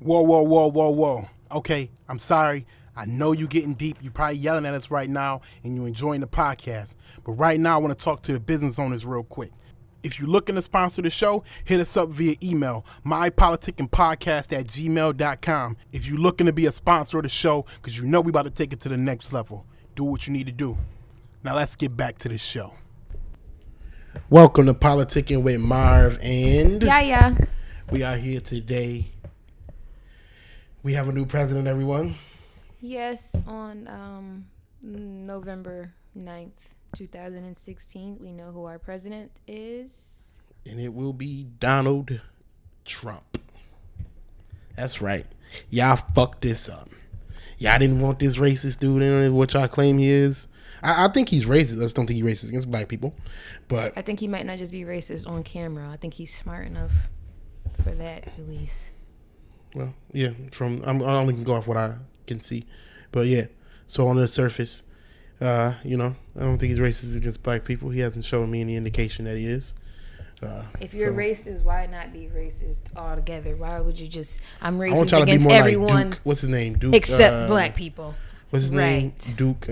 Whoa, whoa, whoa, whoa, whoa. Okay, I'm sorry. I know you're getting deep. You're probably yelling at us right now and you're enjoying the podcast. But right now, I want to talk to your business owners real quick. If you're looking to sponsor the show, hit us up via email, mypoliticandpodcast@gmail.com. If you're looking to be a sponsor of the show, because you know we about to take it to the next level, do what you need to do. Now let's get back to the show. Welcome to Politicking with Marv and... Yeah. We are here today. We have a new president, everyone. Yes, on November 9th, 2016, we know who our president is. And it will be Donald Trump. That's right. Y'all fucked this up. Y'all didn't want this racist dude in what y'all claim he is. I think he's racist. I just don't think he's racist against black people. But I think he might not just be racist on camera. I think he's smart enough for that, at least. Well, yeah, I only can go off what I can see. But yeah, so on the surface, I don't think he's racist against black people. He hasn't shown me any indication that he is. If you're racist, why not be racist altogether? Why would you just, I'm I want racist y'all to be against more everyone like Duke. What's his name? Duke. except black people. What's his name? Right. Duke.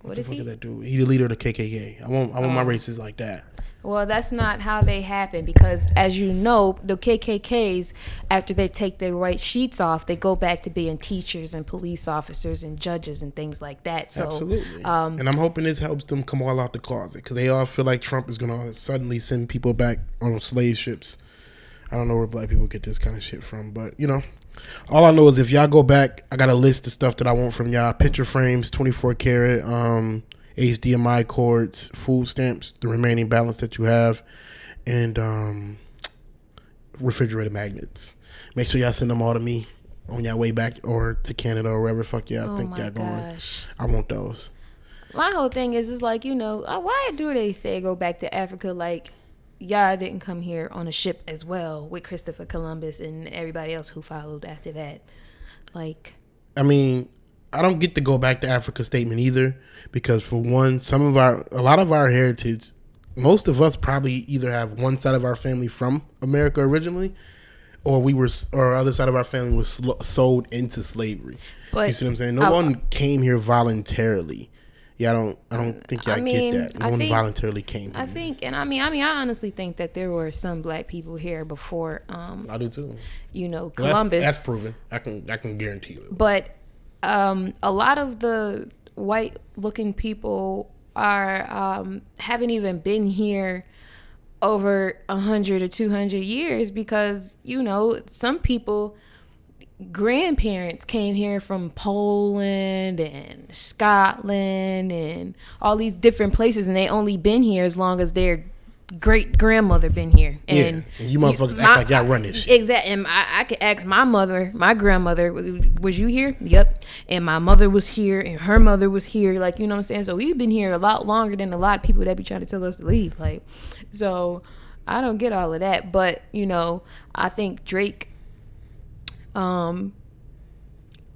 What is he? That dude? He the leader of the KKK. I want my racists like that. Well, that's not how they happen because, as you know, the KKKs, after they take their white sheets off, they go back to being teachers and police officers and judges and things like that. So, absolutely. And I'm hoping this helps them come all out the closet because they all feel like Trump is going to suddenly send people back on slave ships. I don't know where black people get this kind of shit from, but, all I know is if y'all go back, I got a list of stuff that I want from y'all. Picture frames, 24 karat, HDMI cords, food stamps, the remaining balance that you have, and refrigerator magnets. Make sure y'all send them all to me on your way back or to Canada or wherever the fuck y'all think y'all going. I want those. My whole thing is like, why do they say go back to Africa? Like, y'all didn't come here on a ship as well with Christopher Columbus and everybody else who followed after that. Like, I mean, I don't get to go back to Africa statement either because for one, a lot of our heritage, most of us probably either have one side of our family from America originally, or other side of our family was sold into slavery. But, you see what I'm saying? No one came here voluntarily. Yeah, I don't think y'all get that. No one voluntarily came here. I honestly think that there were some black people here before. I do too. Columbus. That's proven. I can guarantee you. But a lot of the white-looking people haven't even been here over 100 or 200 years because some people. Grandparents came here from Poland and Scotland and all these different places, and they only been here as long as their great grandmother been here. And you motherfuckers act like y'all run this shit. Exactly. And I could ask my grandmother, was you here? Yep. And my mother was here, and her mother was here. Like, you know what I'm saying? So we've been here a lot longer than a lot of people that be trying to tell us to leave. Like, so I don't get all of that, but I think Drake.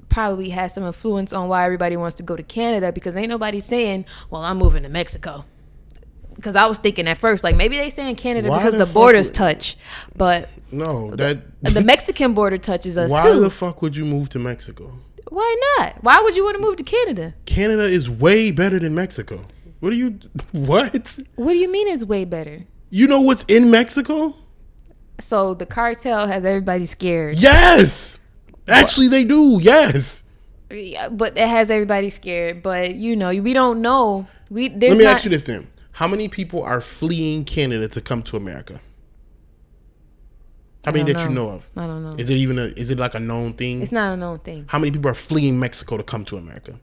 Probably has some influence on why everybody wants to go to Canada because ain't nobody saying, well, I'm moving to Mexico. Because I was thinking at first, like, maybe they saying Canada because the borders touch. But no, the Mexican border touches us, too. Why the fuck would you move to Mexico? Why not? Why would you want to move to Canada? Canada is way better than Mexico. What? What do you mean it's way better? You know what's in Mexico? So the cartel has everybody scared. Yes. Actually, they do. Yes. Yeah, but it has everybody scared. But, we don't know. Let me ask you this then. How many people are fleeing Canada to come to America? How many that you know of? I don't know. Is it like a known thing? It's not a known thing. How many people are fleeing Mexico to come to America?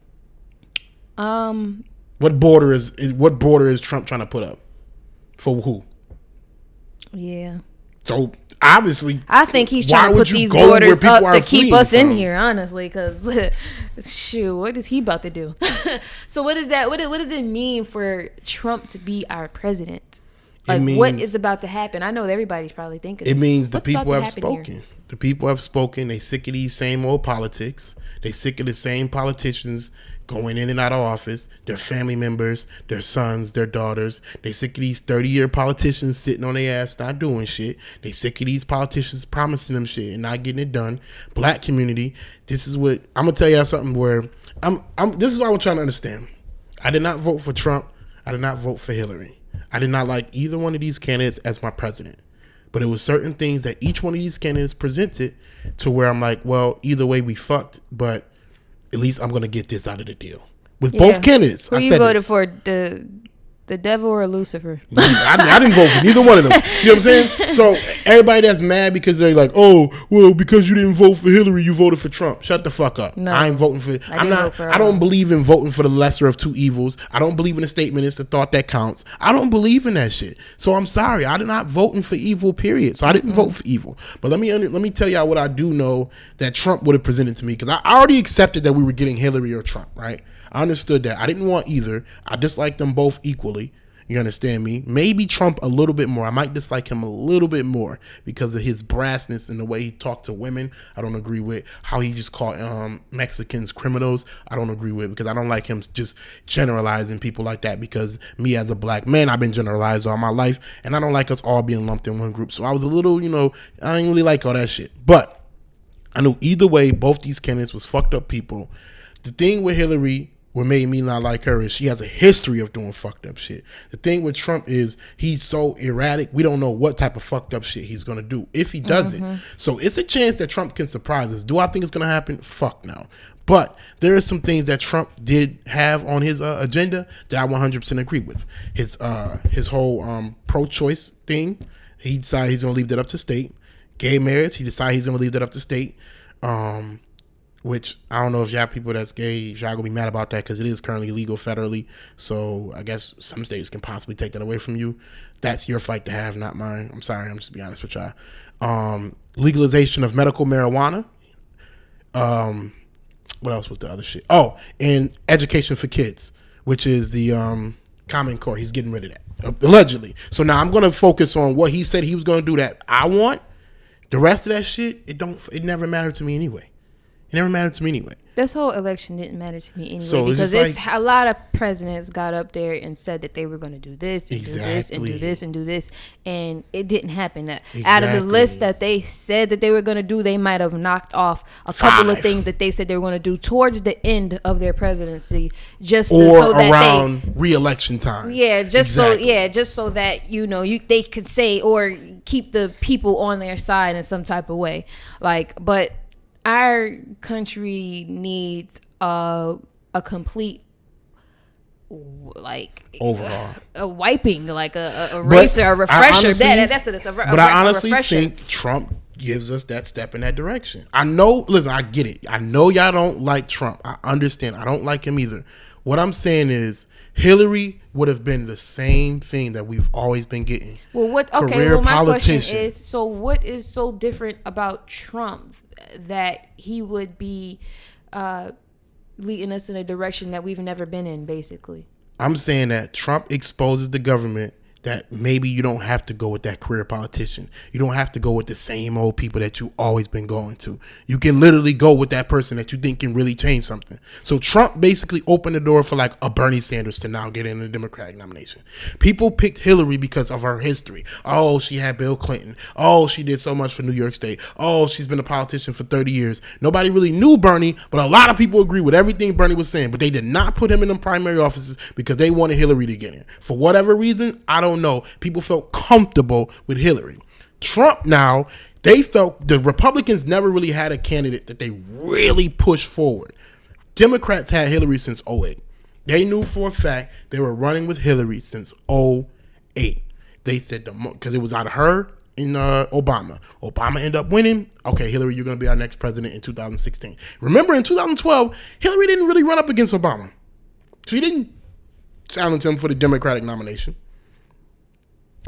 What border is Trump trying to put up? For who? Yeah. So obviously, I think he's trying to put these borders up to keep us in here, honestly, because shoot, what is he about to do? So what is that? What does it mean for Trump to be our president? Like, what is about to happen? I know everybody's probably thinking. It means the people have spoken. The people have spoken. They sick of these same old politics. They sick of the same politicians going in and out of office, their family members, their sons, their daughters. They sick of these 30-year politicians sitting on their ass not doing shit. They sick of these politicians promising them shit and not getting it done. Black community, this is what I'm gonna tell y'all something where this is what I'm trying to understand. I did not vote for Trump. I did not vote for Hillary. I did not like either one of these candidates as my president. But it was certain things that each one of these candidates presented to where I'm like, well, either way we fucked, but at least I'm going to get this out of the deal. With both candidates. Who you voted for, the devil or Lucifer? I didn't vote for neither one of them. See what I'm saying? So everybody that's mad because they're like, oh, well, because you didn't vote for Hillary, you voted for Trump. Shut the fuck up. No, I ain't voting for. I don't believe in voting for the lesser of two evils. I don't believe in the statement, it's the thought that counts. I don't believe in that shit. So I'm sorry. I did not voting for evil, period. So I didn't vote for evil. But let me tell y'all what I do know that Trump would have presented to me, because I already accepted that we were getting Hillary or Trump, right? I understood that. I didn't want either. I disliked them both equally. You understand me? Maybe Trump a little bit more. I might dislike him a little bit more because of his brassness and the way he talked to women. I don't agree with how he just called Mexicans criminals. I don't agree with, because I don't like him just generalizing people like that, because me as a black man, I've been generalized all my life, and I don't like us all being lumped in one group. So I was a little, I didn't really like all that shit. But I knew either way, both these candidates was fucked up people. The thing with Hillary, what made me not like her, is she has a history of doing fucked up shit. The thing with Trump is he's so erratic. We don't know what type of fucked up shit he's going to do if he does it. So it's a chance that Trump can surprise us. Do I think it's going to happen? Fuck no. But there are some things that Trump did have on his agenda that I 100% agree with. His whole pro-choice thing, he decided he's going to leave that up to state. Gay marriage, he decided he's going to leave that up to state. Which I don't know if y'all people that's gay, y'all gonna be mad about that, because it is currently legal federally. So I guess some states can possibly take that away from you. That's your fight to have, not mine. I'm sorry, I'm just be honest with y'all. Legalization of medical marijuana. What else was the other shit? Oh, and education for kids, which is the Common Core. He's getting rid of that, allegedly. So now I'm gonna focus on what he said he was gonna do that I want. The rest of that shit, it never mattered to me anyway. It never mattered to me anyway. This whole election didn't matter to me anyway, because a lot of presidents got up there and said that they were going to do this and do this and do this and do this, and it didn't happen. Out of the list that they said that they were going to do, they might have knocked off a couple of things that they said they were going to do towards the end of their presidency, so that around re-election time. Yeah, just so that they could say or keep the people on their side in some type of way, but. Our country needs a complete, overall, a wiping, a eraser, a refresher. That's it. But I honestly think Trump gives us that step in that direction. I know. Listen, I get it. I know y'all don't like Trump. I understand. I don't like him either. What I'm saying is, Hillary would have been the same thing that we've always been getting. Well, my question is, so what is so different about Trump that he would be leading us in a direction that we've never been in, basically? I'm saying that Trump exposes the government that maybe you don't have to go with that career politician. You don't have to go with the same old people that you always been going to. You can literally go with that person that you think can really change something. So Trump basically opened the door for a Bernie Sanders to now get in the Democratic nomination. People picked Hillary because of her history. Oh, she had Bill Clinton. Oh, she did so much for New York State. Oh, she's been a politician for 30 years. Nobody really knew Bernie, but a lot of people agree with everything Bernie was saying. But they did not put him in the primary offices because they wanted Hillary to get in. For whatever reason, I don't know. People felt comfortable with Hillary. Trump now, they felt the Republicans never really had a candidate that they really pushed forward. Democrats had Hillary since 2008. They knew for a fact they were running with Hillary since 2008. They said, because it was out of her and Obama. Obama ended up winning. Okay, Hillary, you're going to be our next president in 2016. Remember, in 2012, Hillary didn't really run up against Obama. She didn't challenge him for the Democratic nomination.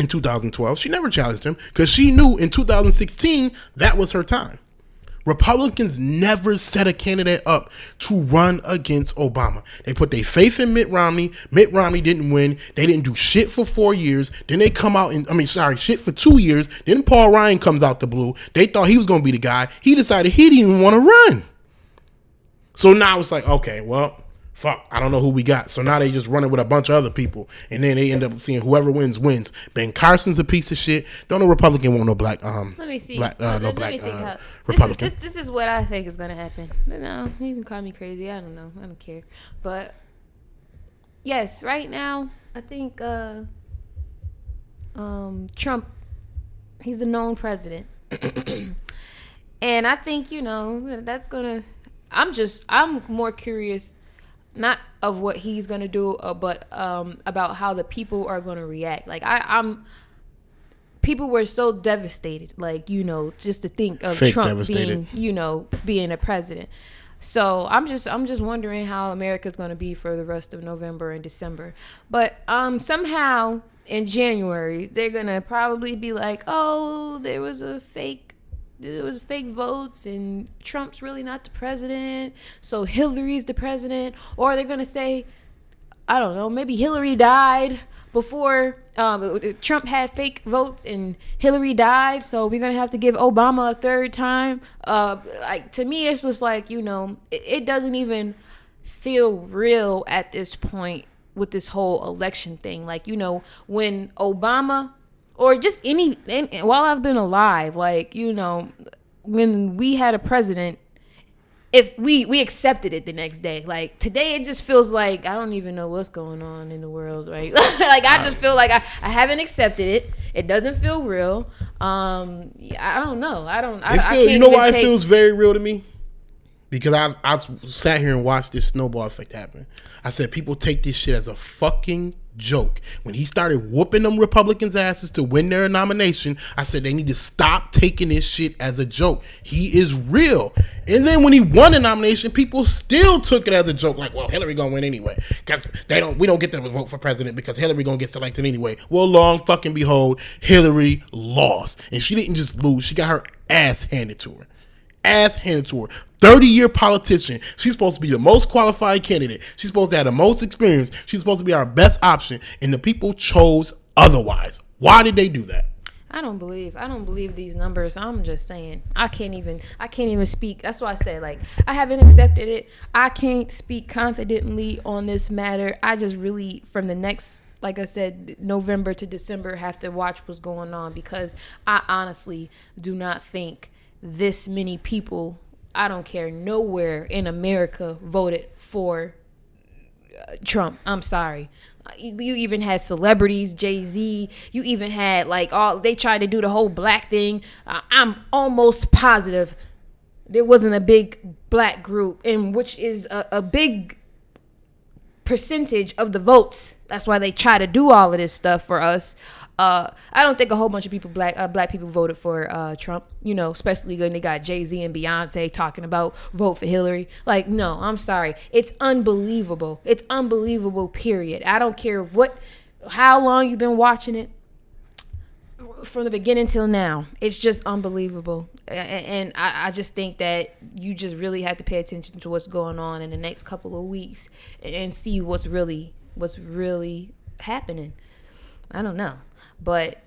In 2012, she never challenged him because she knew in 2016 that was her time. Republicans never set a candidate up to run against Obama. They put their faith in Mitt Romney. Mitt Romney didn't win. They didn't do shit for 4 years. Then they come out shit for 2 years. Then Paul Ryan comes out the blue. They thought he was going to be the guy. He decided he didn't even want to run. So now it's like, okay, well, fuck, I don't know who we got. So now they just running with a bunch of other people, and then they end up seeing whoever wins. Ben Carson's a piece of shit. Don't no Republican want no black. Let me see. Black, let no me black think how, Republican. This is what I think is gonna happen. No, you can call me crazy. I don't know. I don't care. But yes, right now I think Trump, he's the known president. And I think, that's gonna, I'm more curious, not of what he's gonna do, but about how the people are gonna react. Like people were so devastated, like, just to think of Fake Trump devastated. being a president. So I'm just wondering how America's gonna be for the rest of November and December. But somehow in January they're gonna probably be like, oh, there was fake votes and Trump's really not the president, so Hillary's the president. Or they're gonna say, I don't know, maybe Hillary died before Trump had fake votes and Hillary died, so we're gonna have to give Obama a third time. Like, to me, it's just like, it doesn't even feel real at this point with this whole election thing. Like, when Obama, or just while I've been alive, like, when we had a president, if we accepted it the next day. Like, today it just feels like I don't even know what's going on in the world, right? Like, I just feel like I haven't accepted it. It doesn't feel real. I don't know. I can't. You know why it feels very real to me? Because I sat here and watched this snowball effect happen. I said, people take this shit as a fucking joke. When he started whooping them Republicans' asses to win their nomination, I said they need to stop taking this shit as a joke. He is real. And then when he won the nomination, people still took it as a joke. Like, well, Hillary gonna win anyway, because we don't get to vote for president because Hillary gonna get selected anyway. Well, long fucking behold, Hillary lost, and she didn't just lose; she got her ass handed to her. 30-year politician. She's supposed to be the most qualified candidate. She's supposed to have the most experience. She's supposed to be our best option, and the people chose otherwise. Why did they do that? I don't believe these numbers. I'm just saying, I can't even speak. That's why I said, like, I haven't accepted it. I can't speak confidently on this matter. I just really, from the next, like I said, November to December, have to watch what's going on, because I honestly do not think this many people, I don't care, nowhere in America voted for Trump. I'm sorry. You even had celebrities, Jay-Z. You even had, like, they tried to do the whole black thing. I'm almost positive there wasn't a big black group, and which is a big percentage of the votes. That's why they try to do all of this stuff for us. I don't think a whole bunch of people, black people, voted for Trump, especially when they got Jay-Z and Beyonce talking about vote for Hillary. Like, no, I'm sorry. It's unbelievable. It's unbelievable, period. I don't care how long you've been watching it, from the beginning till now. It's just unbelievable. And I just think that you just really have to pay attention to what's going on in the next couple of weeks and see what's really happening. I don't know. But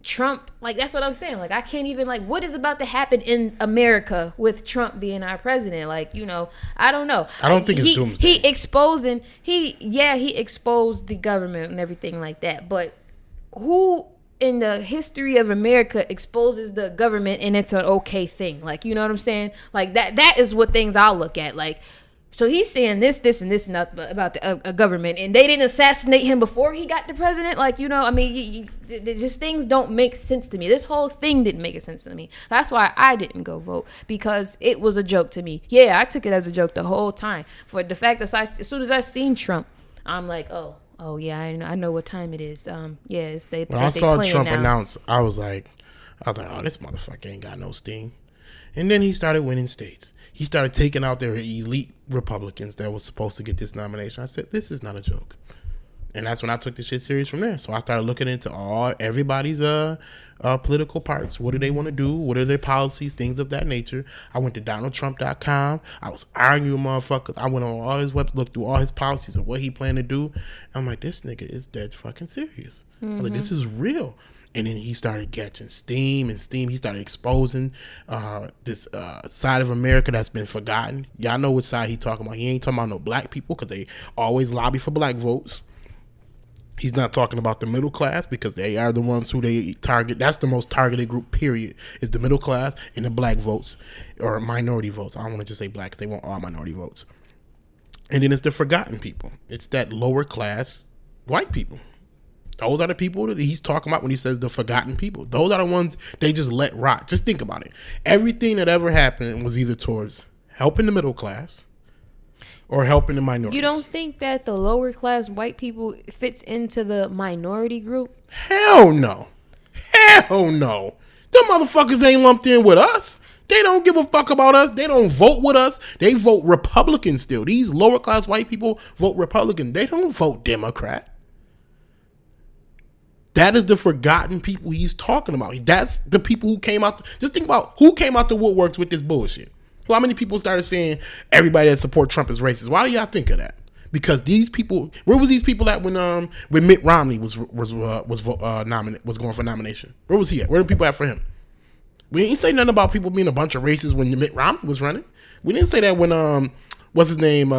Trump, like, that's what I'm saying. Like, I can't even, like, what is about to happen in America with Trump being our president? Like, I don't know. I don't think it's doomsday. He exposed the government and everything like that. But who in the history of America exposes the government and it's an okay thing? Like, you know what I'm saying? Like, that is what things I'll look at. Like, so he's saying this, and this, and that about the government, and they didn't assassinate him before he got the president. Like, just things don't make sense to me. This whole thing didn't make sense to me. That's why I didn't go vote, because it was a joke to me. Yeah, I took it as a joke the whole time. For the fact that as soon as I seen Trump, I'm like, oh yeah, I know what time it is. It's they. When I saw Trump announce, I was like, oh, this motherfucker ain't got no steam. And then he started winning states. He started taking out their elite Republicans that was supposed to get this nomination. I said, this is not a joke. And that's when I took the shit serious from there. So I started looking into everybody's political parts. What do they want to do? What are their policies? Things of that nature. I went to DonaldTrump.com. I was arguing with motherfuckers. I went on all his websites, looked through all his policies of what he planned to do. I'm like, this nigga is dead fucking serious. I was like, this is real. And then he started catching steam. He started exposing this side of America that's been forgotten. Y'all know which side he talking about. He ain't talking about no black people because they always lobby for black votes. He's not talking about the middle class because they are the ones who they target. That's the most targeted group, period, is the middle class and the black votes or minority votes. I don't want to just say black because they want all minority votes. And then it's the forgotten people. It's that lower class white people. Those are the people that he's talking about when he says the forgotten people. Those are the ones they just let rot. Just think about it. Everything that ever happened was either towards helping the middle class or helping the minorities. You don't think that the lower class white people fits into the minority group? Hell no. Hell no. Them motherfuckers ain't lumped in with us. They don't give a fuck about us. They don't vote with us. They vote Republican still. These lower class white people vote Republican. They don't vote Democrat. That is the forgotten people he's talking about. That's the people who came out. Just think about who came out the woodworks with this bullshit. How many people started saying everybody that support Trump is racist? Why do y'all think of that? Because these people, where was these people at when Mitt Romney was going for nomination? Where was he at? Where the people at for him? We ain't say nothing about people being a bunch of racists when Mitt Romney was running. We didn't say that when what's his name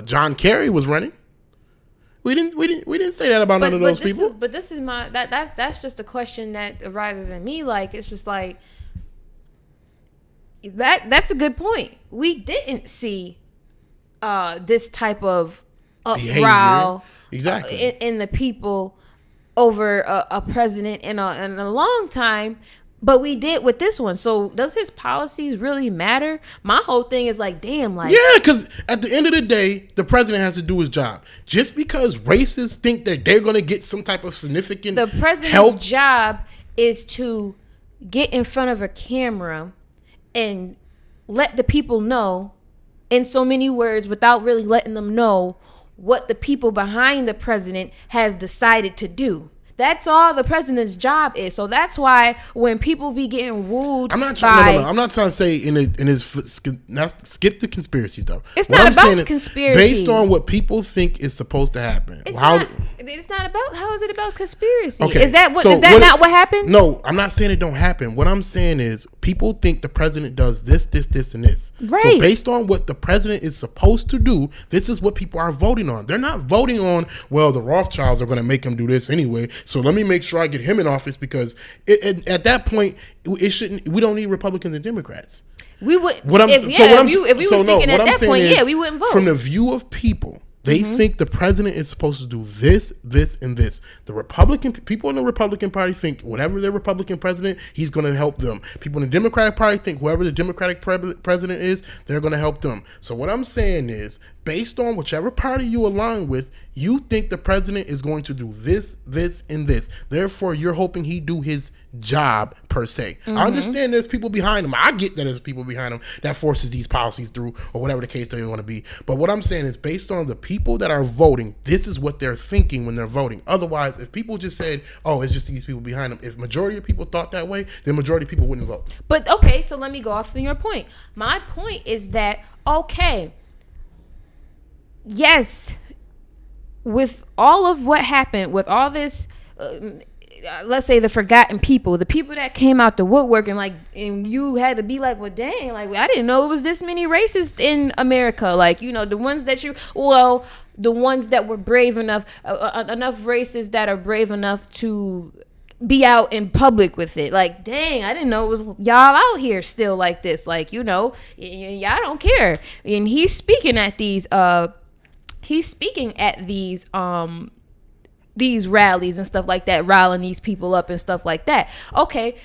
John Kerry was running. We didn't say that about none of those people. This is my that's just a question that arises in me. Like, it's just like that's a good point. We didn't see this type of uproar exactly in the people over a president in a long time. But we did with this one. So does his policies really matter? My whole thing is like, damn, like... Yeah, because at the end of the day, the president has to do his job. Just because racists think that they're going to get some type of significant The president's job is to get in front of a camera and let the people know in so many words without really letting them know what the people behind the president has decided to do. That's all the president's job is. So that's why when people be getting wooed, I'm not trying to say skip the conspiracy stuff. It's not about conspiracy. Based on what people think is supposed to happen. It's not about. How is it about conspiracy? Okay, is that not what happened? No, I'm not saying it don't happen. What I'm saying is people think the president does this, and this. Right. So based on what the president is supposed to do, this is what people are voting on. They're not voting on, well, the Rothschilds are going to make him do this anyway, so let me make sure I get him in office because at that point it shouldn't. We don't need Republicans and Democrats. We would. If we were thinking at that point, we wouldn't vote. From the view of people, they think the president is supposed to do this, and this. The Republican people in the Republican Party think whatever their Republican president, he's going to help them. People in the Democratic Party think whoever the Democratic president is, they're going to help them. So what I'm saying is, based on whichever party you align with, you think the president is going to do this, and this. Therefore, you're hoping he do his job per se. I understand there's people behind him. I get that there's people behind him that forces these policies through or whatever the case they want to be. But what I'm saying is based on the people that are voting, this is what they're thinking when they're voting. Otherwise, if people just said, oh, it's just these people behind them, if majority of people thought that way, then majority of people wouldn't vote. But okay, so let me go off on your point. My point is that, okay, yes, with all of what happened, with all this, let's say the forgotten people, the people that came out the woodwork and you had to be like, well, dang, like, I didn't know it was this many racists in America. Like, the ones that the ones that were brave enough, enough racists that are brave enough to be out in public with it. Like, dang, I didn't know it was y'all out here still like this. Like, y'all don't care. And he's speaking at these rallies and stuff like that, riling these people up and stuff like that. Okay,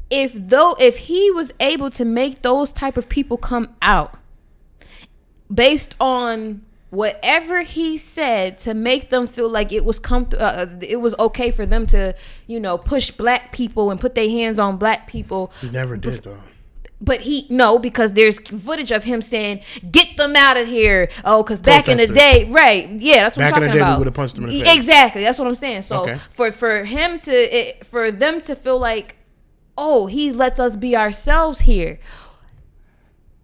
if he was able to make those type of people come out based on whatever he said to make them feel like it was it was okay for them to push black people and put their hands on black people. He never did though. But because there's footage of him saying, "Get them out of here." Oh, because back in the day, right? Yeah, that's what I'm talking about. Back in the day, we would have punched him in the face. Exactly, that's what I'm saying. So for them to feel like, oh, he lets us be ourselves here.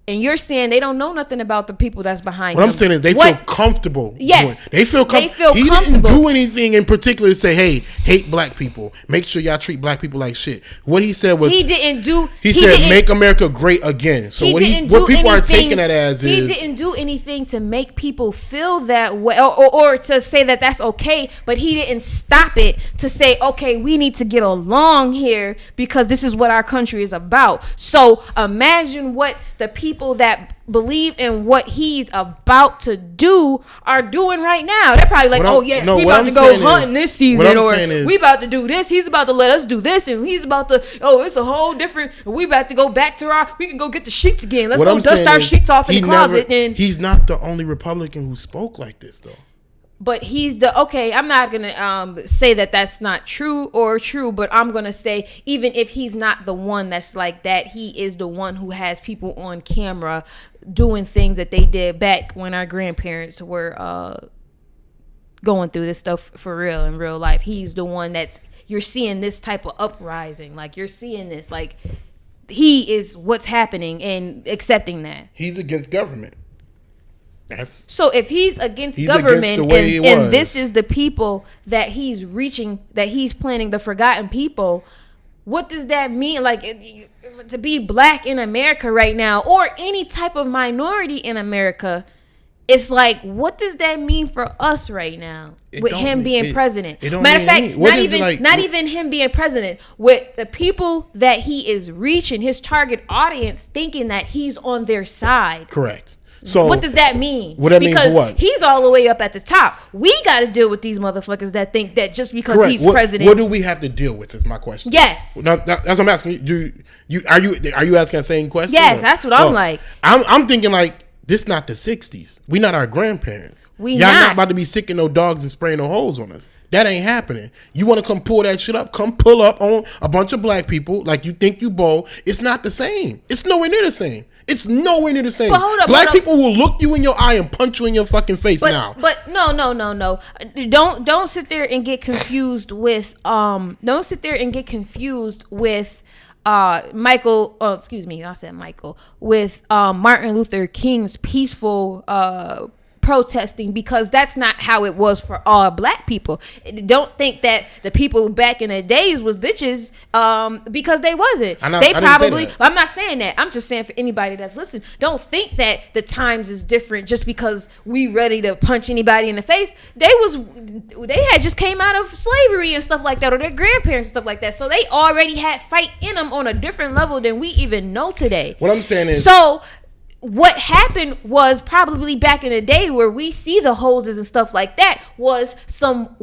And you're saying they don't know nothing about the people that's behind I'm saying is they feel comfortable. Yes. They feel comfortable. He didn't do anything in particular to say, hey, hate black people. Make sure y'all treat black people like shit. What he said was... He said, make America great again. So what people are taking that as is... He didn't do anything to make people feel that way or to say that that's okay, but he didn't stop it to say, okay, we need to get along here because this is what our country is about. So imagine what the people that believe in what he's about to do are doing right now. They're probably like, we about to go hunting this season, or we about to do this. He's about to let us do this, and he's about to, it's a whole different, we about to go back to we can go get the sheets again. Let's go dust our sheets off in the closet. And he's not the only Republican who spoke like this, though. But he's I'm not going to say that that's not true, but I'm going to say even if he's not the one that's like that, he is the one who has people on camera doing things that they did back when our grandparents were going through this stuff for real in real life. He's the one you're seeing this type of uprising. Like, you're seeing this, like, he is what's happening and accepting that. He's against government. So if he's against government and this is the people that he's reaching, that he's planning, the forgotten people, what does that mean? Like, to be black in America right now, or any type of minority in America, it's like, what does that mean for us right now with him being president? Matter of fact, not even him being president, with the people that he is reaching, his target audience, thinking that he's on their side. Correct. So what does that mean? What that means for what? He's all the way up at the top. We got to deal with these motherfuckers that think that just because he's president. What do we have to deal with? Is my question. Yes. That's what I'm asking. Are you asking the same question? Yes, that's what I'm like. I'm thinking like, this not the 60s. We not our grandparents. Y'all not about to be sicking no dogs and spraying no holes on us. That ain't happening. You want to come pull that shit up? Come pull up on a bunch of black people like you think you bold. It's not the same. It's nowhere near the same. It's nowhere near the same. Black people will look you in your eye and punch you in your fucking face now. But no. Don't sit there and get confused with Michael. Oh, excuse me. I said Michael. With Martin Luther King's peaceful protesting, because that's not how it was for all black people. Don't think that the people back in the days was bitches, because they wasn't. I'm not saying that. I'm just saying for anybody that's listening, don't think that the times is different just because we ready to punch anybody in the face. They had just came out of slavery and stuff like that, or their grandparents and stuff like that. So they already had fight in them on a different level than we even know today. What I'm saying is, what happened was probably back in the day where we see the hoses and stuff like that was some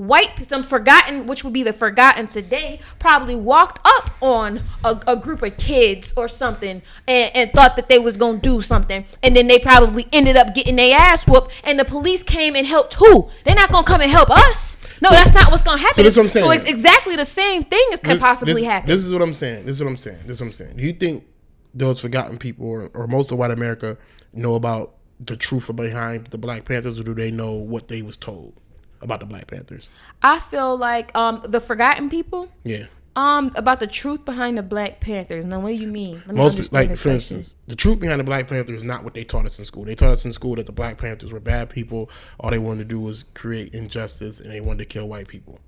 forgotten, which would be the forgotten today, probably walked up on a group of kids or something and thought that they was going to do something. And then they probably ended up getting their ass whooped, and the police came and helped who? They're not going to come and help us. No, that's not what's going to happen. So this is what I'm saying. So it's exactly the same thing as can possibly happen. This is what I'm saying. Do you think those forgotten people or most of white America know about the truth behind the Black Panthers, or do they know what they was told about the Black Panthers? I feel like the forgotten people. Yeah. About the truth behind the Black Panthers. Now, what do you mean? For instance, the truth behind the Black Panthers is not what they taught us in school. They taught us in school that the Black Panthers were bad people. All they wanted to do was create injustice, and they wanted to kill white people.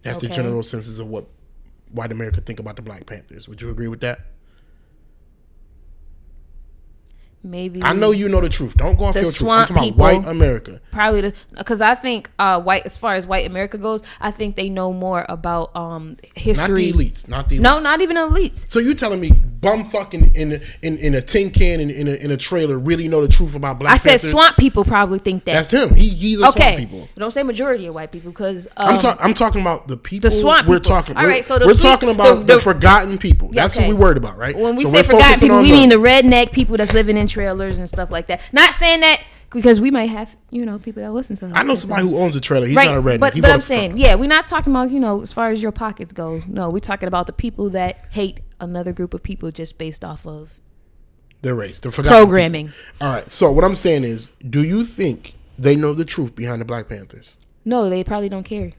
That's the general census of what white America think about the Black Panthers. Would you agree with that? Maybe. I know you know the truth. Don't go off your truth. I'm talking about white America. Probably because I think as far as white America goes, I think they know more about history. Not the elites. No, not even elites. So you telling me bum fucking in a tin can in a trailer really know the truth about Black Panthers? I said swamp people probably think that. That's him. He's a swamp people. Don't say majority of white people, because I'm talking about the people. The swamp we're people. talking. All right, so we're talking about the forgotten people. That's what we're worried about, right? When we say forgotten people, we mean the redneck people that's living in trailers and stuff like that. Not saying that because we might have, people that listen to us. I know somebody who owns a trailer. He's not a redneck. But I'm saying, we're not talking about, as far as your pockets go. No, we're talking about the people that hate another group of people just based off of Their race. The forgotten Programming. people. All right. So what I'm saying is, do you think they know the truth behind the Black Panthers? No, they probably don't care.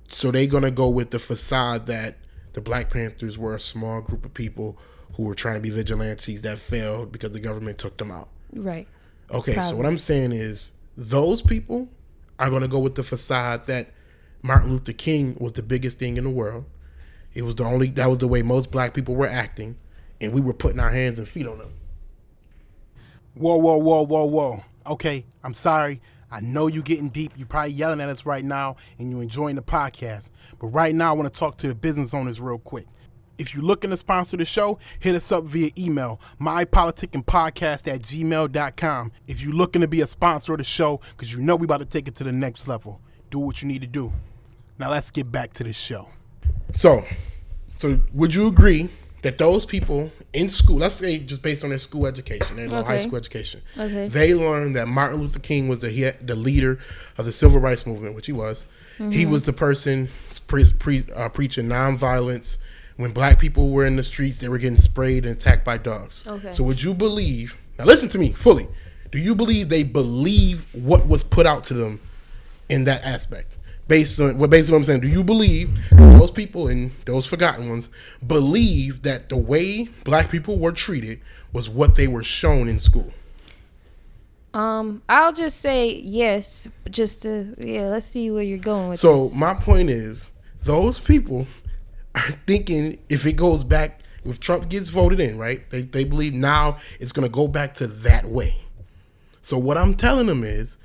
So they're going to go with the facade that the Black Panthers were a small group of people who were trying to be vigilantes that failed because the government took them out. Right. Okay, Probably. so what I'm saying is those people are going to go with the facade that Martin Luther King was the biggest thing in the world. It was that was the way most black people were acting, and we were putting our hands and feet on them. Whoa. Okay, I'm sorry. I know you're getting deep. You're probably yelling at us right now, and you're enjoying the podcast. But right now, I want to talk to the business owners real quick. If you're looking to sponsor the show, hit us up via email, mypoliticandpodcast@gmail.com. If you're looking to be a sponsor of the show, because you know we about to take it to the next level, do what you need to do. Now let's get back to this show. So would you agree that those people in school, let's say just based on their school education, their high school education, they learned that Martin Luther King was the leader of the civil rights movement, which he was. Mm-hmm. He was the person preaching nonviolence. When black people were in the streets, they were getting sprayed and attacked by dogs. Okay. So would you believe, now listen to me fully, do you believe they believe what was put out to them in that aspect? Basically what I'm saying, do you believe those people and those forgotten ones believe that the way black people were treated was what they were shown in school? I'll just say yes, let's see where you're going with this. So this. My point is, those people are thinking if Trump gets voted in, right? They believe now it's going to go back to that way. So what I'm telling them is,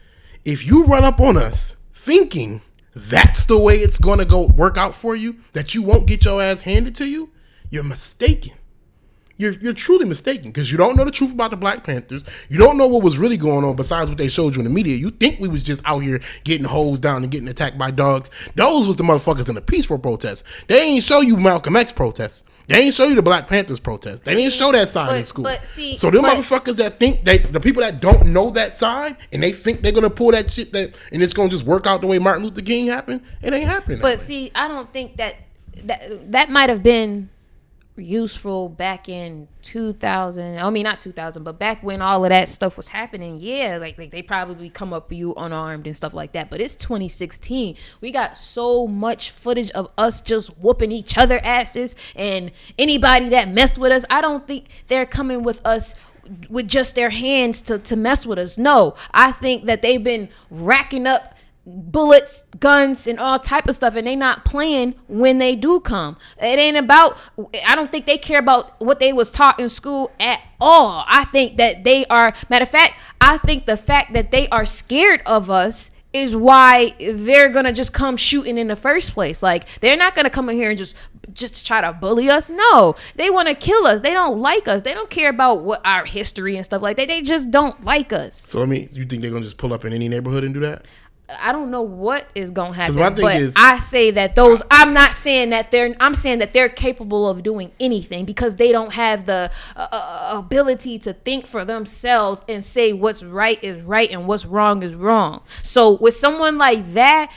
if you run up on us thinking that's the way it's going to go work out for you, that you won't get your ass handed to you, you're mistaken. You're truly mistaken, because you don't know the truth about the Black Panthers. You don't know what was really going on besides what they showed you in the media. You think we was just out here getting hosed down and getting attacked by dogs. Those was the motherfuckers in the peaceful protests. They ain't show you Malcolm X protests. They ain't show you the Black Panthers protests. They didn't show that side in school. So them motherfuckers that think the people that don't know that side and they think they're gonna pull that shit and it's gonna just work out the way Martin Luther King happened, it ain't happening. But see, I don't think that might have been useful back in 2000. I mean, not 2000, but back when all of that stuff was happening. Yeah, like they probably come up with you unarmed and stuff like that. But it's 2016. We got so much footage of us just whooping each other asses, and anybody that messed with us, I don't think they're coming with us with just their hands to mess with us. No, I think that they've been racking up bullets, guns, and all type of stuff, and they not playing when they do come. It ain't about, I don't think they care about what they was taught in school at all. I think that they are, matter of fact, I think the fact that they are scared of us is why they're gonna just come shooting in the first place. Like, they're not gonna come in here and just try to bully us. No, they want to kill us. They don't like us. They don't care about what our history and stuff like that. They just don't like us. So you think they're gonna just pull up in any neighborhood and do that? I don't know what is gonna happen, but I say that I'm not saying that I'm saying that they're capable of doing anything, because they don't have the ability to think for themselves and say what's right is right and what's wrong is wrong. So with someone like that,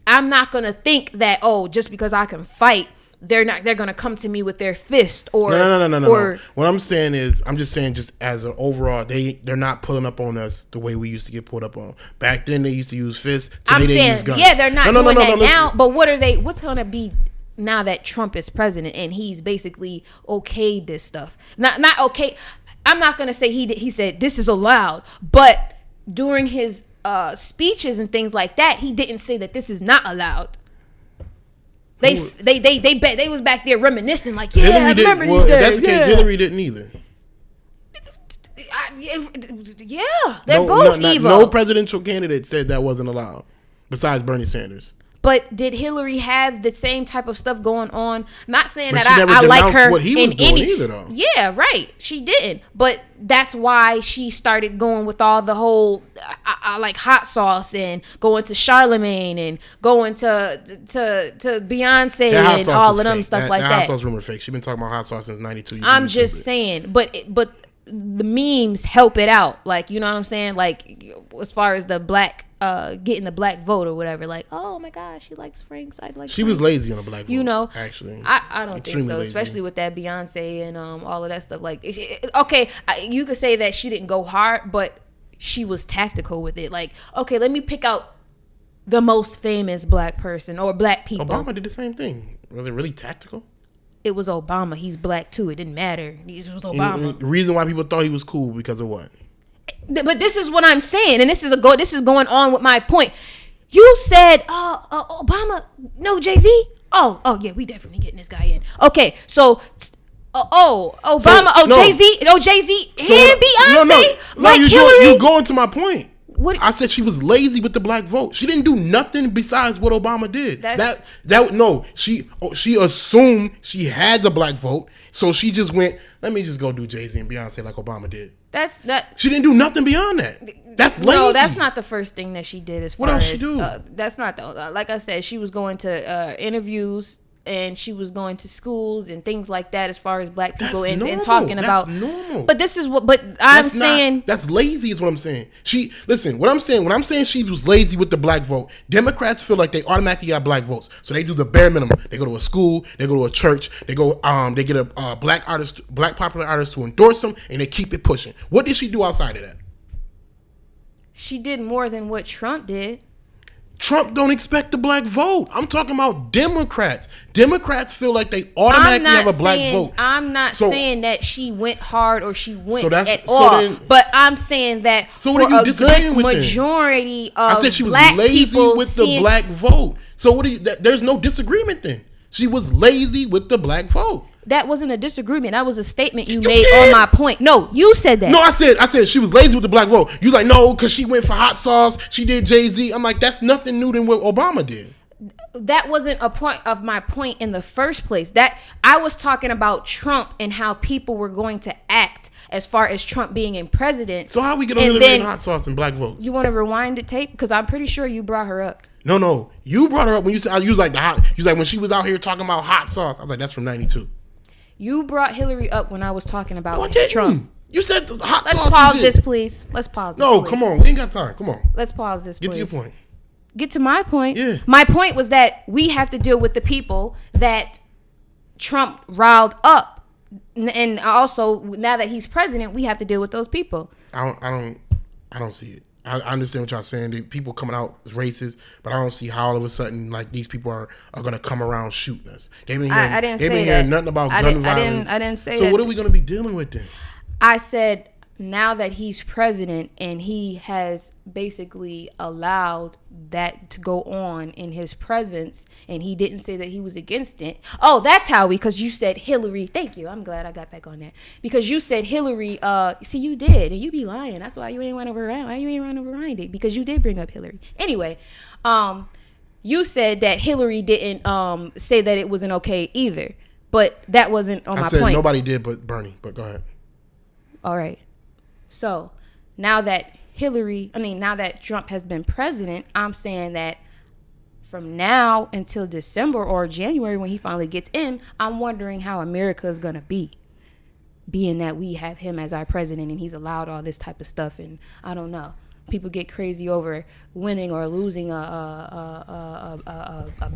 I'm not gonna think that, just because I can fight, they're gonna come to me with their fist or no. What I'm saying is, I'm just saying, just as an overall, they're not pulling up on us the way we used to get pulled up on. Back then they used to use fists. Today they use guns. Yeah, they're not doing that now. But what's gonna be now that Trump is president and he's basically okayed this stuff? Not okay. I'm not gonna say he said this is allowed, but during his speeches and things like that, he didn't say that this is not allowed. They was back there reminiscing, like, yeah, I remember these days. If that's the case, Hillary didn't either. They're both evil. No presidential candidate said that wasn't allowed, besides Bernie Sanders. But did Hillary have the same type of stuff going on? Not saying that I like her what he was doing either, though. Yeah, right. She didn't. But that's why she started going with all the whole I like hot sauce, and going to Charlemagne, and going to Beyonce and all of them stuff like that. Hot sauce rumor fake. She's been talking about hot sauce since '92. I'm just saying, but the memes help it out. Like, you know what I'm saying? Like, as far as the black, getting the black vote or whatever. Like, oh my gosh, she likes Frank. I like. She was lazy on the black vote. You know, actually, I don't think so. lazy. Especially with that Beyonce and all of that stuff. Like, okay, you could say that she didn't go hard, but she was tactical with it. Like, okay, let me pick out the most famous black person or black people. Obama did the same thing. Was it really tactical? It was Obama. He's black too. It didn't matter. It was Obama. And the reason why people thought he was cool because of what? But this is what I'm saying, and this is going on with my point. You said, Obama, no Jay-Z. Oh yeah, we definitely getting this guy in. Okay, so, Obama, Jay-Z, and Beyonce, like Hillary. You going to my point. What? I said she was lazy with the black vote. She didn't do nothing besides what Obama did. She assumed she had the black vote, so she just went, let me just go do Jay-Z and Beyonce like Obama did. She didn't do nothing beyond that. That's lazy. No, that's not the first thing that she did. As far what else as she do? That's not the like I said. She was going to interviews and she was going to schools and things like that. As far as black people and talking about. Normal. But this is what. But I'm saying that's lazy. Is what I'm saying. Listen. What I'm saying. When I'm saying she was lazy with the black vote, Democrats feel like they automatically got black votes, so they do the bare minimum. They go to a school. They go to a church. They go. They get a black popular artist to endorse them, and they keep it pushing. What did she do outside of that? She did more than what Trump did. Trump don't expect the black vote. I'm talking about Democrats. Democrats feel like they automatically have a black vote. I'm not saying that she went hard or she went at so all. then, but I'm saying that so for what are you a disagreeing good with majority then? of I said she was black lazy people with the black vote. So what do you? There's no disagreement then. She was lazy with the black vote. That wasn't a disagreement. That was a statement you made on my point. No, you said that. No, I said she was lazy with the black vote. You was like, no, because she went for hot sauce. She did Jay-Z. I'm like, that's nothing new than what Obama did. That wasn't a point of my point in the first place. That I was talking about Trump and how people were going to act as far as Trump being in president. So how we get on Hillary and hot sauce and black votes? You want to rewind the tape? Because I'm pretty sure you brought her up. No. You brought her up when you said, you was like when she was out here talking about hot sauce. I was like, that's from 92. You brought Hillary up when I was talking about Trump. You said the hot sauce. Let's pause this, please. Let's pause this. No, come on. We ain't got time. Come on. Let's pause this, please. Get to your point. Get to my point. Yeah. My point was that we have to deal with the people that Trump riled up. And also, now that he's president, we have to deal with those people. I don't see it. I understand what y'all saying. The people coming out as racist, but I don't see how all of a sudden like these people are going to come around shooting us. They've been hearing nothing about gun violence. I didn't say that. So what are we going to be dealing with then? I said now that he's president and he has basically allowed that to go on in his presence, and he didn't say that he was against it. Oh, that's how because you said Hillary. Thank you. I'm glad I got back on that. Because you said Hillary, see you did, and you be lying. That's why you ain't run around. Why you ain't run around it? Because you did bring up Hillary. Anyway, you said that Hillary didn't say that it wasn't okay either. But that wasn't on my point. I said nobody did but Bernie, but go ahead. All right. So now that now that Trump has been president, I'm saying that from now until December or January when he finally gets in, I'm wondering how America is going to be, being that we have him as our president and he's allowed all this type of stuff. And I don't know. People get crazy over winning or losing a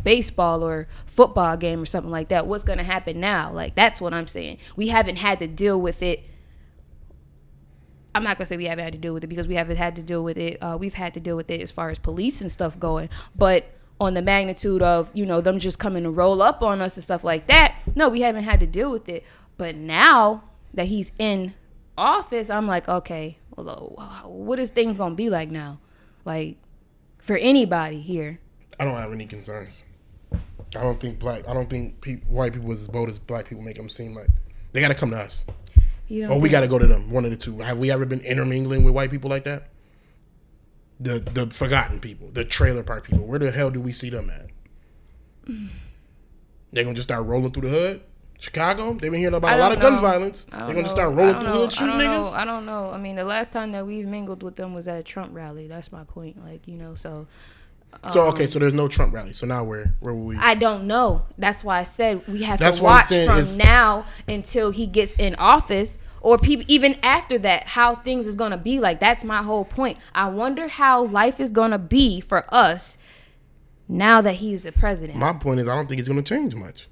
baseball or football game or something like that. What's going to happen now? Like, that's what I'm saying. We haven't had to deal with it. I'm not going to say we haven't had to deal with it because we haven't had to deal with it. We've had to deal with it as far as police and stuff going. But on the magnitude of, them just coming to roll up on us and stuff like that, no, we haven't had to deal with it. But now that he's in office, I'm like, okay, well, what is things going to be like now? Like, for anybody here. I don't have any concerns. I don't think white people is as bold as black people make them seem like. They got to come to us. Or we got to go to them, one of the two. Have we ever been intermingling with white people like that? The forgotten people, the trailer park people. Where the hell do we see them at? They're going to just start rolling through the hood? Chicago? They've been hearing about a lot of gun violence. They're going to start rolling through the hood shooting niggas? I don't know. I mean, the last time that we've mingled with them was at a Trump rally. That's my point. Like, so... okay, so there's no Trump rally. So now where will we? I don't know. That's why I said we have to watch from now until he gets in office. or people even after that, how things is gonna be. Like, that's my whole point. I wonder how life is gonna be for us now that he's the president. My point is, I don't think it's going to change much.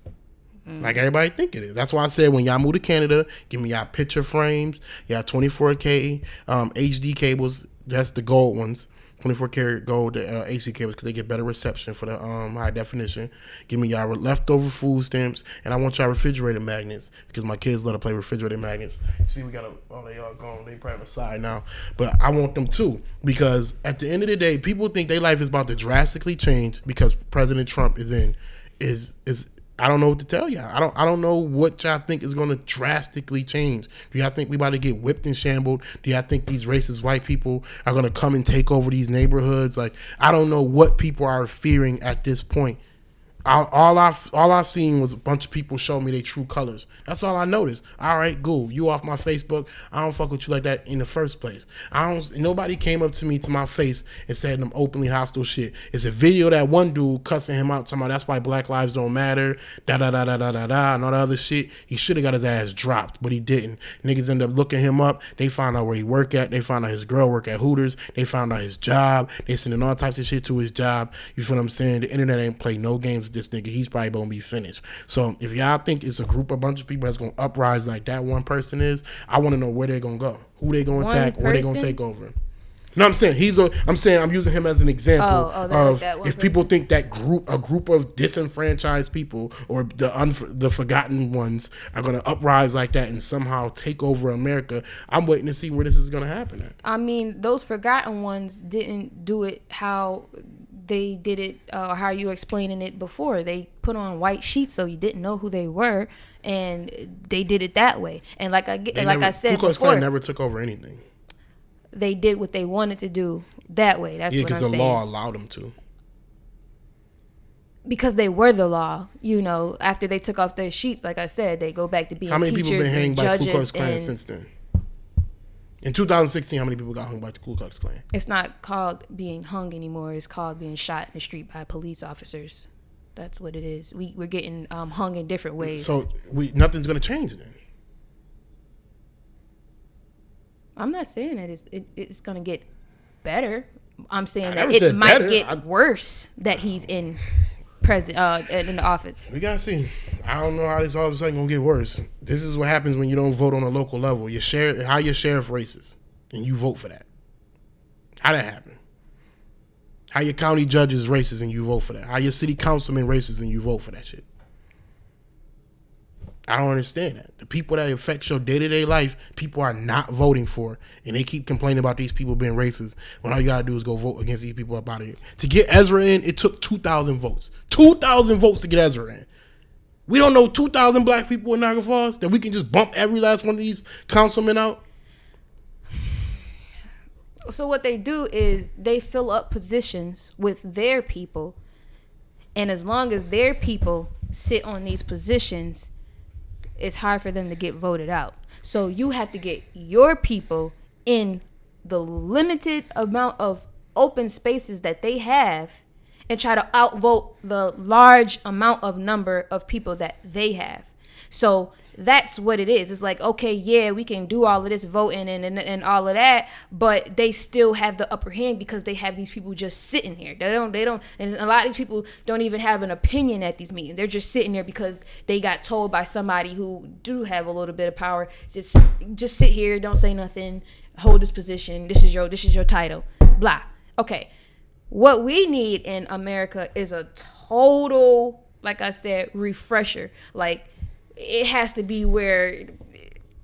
Like everybody think it is. That's why I said when y'all move to Canada, give me y'all picture frames, y'all 24K HD cables. That's the gold ones. 24 karat gold AC cables because they get better reception for the high definition. Give me y'all leftover food stamps, and I want y'all refrigerator magnets because my kids love to play refrigerator magnets. See, we got they all gone. They probably aside now, but I want them too because at the end of the day, people think their life is about to drastically change because President Trump is I don't know what to tell y'all. I don't know what y'all think is going to drastically change. Do y'all think we about to get whipped and shambled? Do y'all think these racist white people are going to come and take over these neighborhoods? Like, I don't know what people are fearing at this point. All I seen was a bunch of people show me their true colors. That's all I noticed. All right, cool. You off my Facebook. I don't fuck with you like that in the first place. Nobody came up to me to my face and said them openly hostile shit. It's a video that one dude cussing him out, talking about that's why black lives don't matter, da da da da da da da, and all the other shit. He should have got his ass dropped, but he didn't. Niggas end up looking him up. They found out where he work at. They found out his girl work at Hooters. They found out his job. They sending all types of shit to his job. You feel what I'm saying? The internet ain't play no games with this nigga. He's probably gonna be finished. So if y'all think it's a bunch of people that's gonna uprise like that one person is, I want to know where they're gonna go, who they gonna attack, where they gonna take over. No, I'm saying I'm using him as an example of if people think that a group of disenfranchised people or the forgotten ones are gonna uprise like that and somehow take over America. I'm waiting to see where this is gonna happen at. I mean, those forgotten ones didn't do it how they did it, how you explaining it before. They put on white sheets so you didn't know who they were, and they did it that way. And I said Ku Klux before, Klan never took over anything. They did what they wanted to do that way. That's what I'm saying. Because the law allowed them to. Because they were the law, after they took off their sheets, like I said, they go back to being teachers and judges. How many people been hanged by Ku Klux Klan since then? In 2016, how many people got hung by the Ku Klux Klan? It's not called being hung anymore. It's called being shot in the street by police officers. That's what it is. We're getting hung in different ways. So nothing's going to change then? I'm not saying that it's going to get better. I'm saying that it might get worse that he's in the office. We gotta see. I don't know how this all of a sudden gonna get worse. This is what happens when you don't vote on a local level. How your sheriff races, and you vote for that. How that happen? How your county judges races and you vote for that? How your city councilman races and you vote for that shit? I don't understand that. The people that affect your day-to-day life, people are not voting for, and they keep complaining about these people being racist when all you gotta do is go vote against these people up out of here. To get Ezra in, it took 2,000 votes. 2,000 votes to get Ezra in. We don't know 2,000 black people in Niagara Falls that we can just bump every last one of these councilmen out? So what they do is they fill up positions with their people, and as long as their people sit on these positions, it's hard for them to get voted out. So you have to get your people in the limited amount of open spaces that they have and try to outvote the large amount of number of people that they have. So that's what it is. It's like, okay, yeah, we can do all of this voting and all of that, but they still have the upper hand because they have these people just sitting here. They don't, and a lot of these people don't even have an opinion at these meetings. They're just sitting there because they got told by somebody who do have a little bit of power, just sit here, don't say nothing, hold this position, this is your title, blah. Okay. What we need in America is a total, like I said, refresher. Like, it has to be where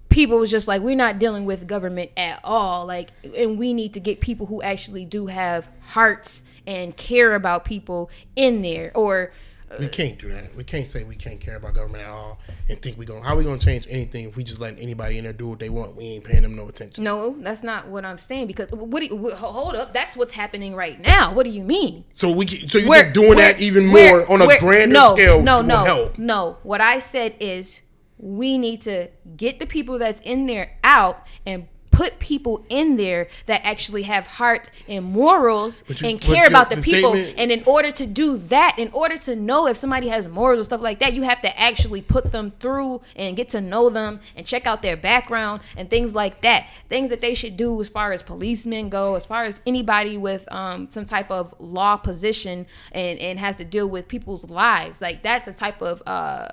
people was just like, we're not dealing with government at all. Like, and we need to get people who actually do have hearts and care about people in there. Or we can't do that. We can't say we can't care about government at all and think how we gonna change anything if we just letting anybody in there do what they want? We ain't paying them no attention. No, that's not what I'm saying. Because hold up, that's what's happening right now. What do you mean? So you think doing that even more on a grander scale will help? No. What I said is we need to get the people that's in there out and put people in there that actually have heart and morals and but care about the people. statement- And in order to do that, in order to know if somebody has morals or stuff like that, you have to actually put them through and get to know them and check out their background and things like that. Things that they should do as far as policemen go, as far as anybody with some type of law position and has to deal with people's lives. Like, that's a type of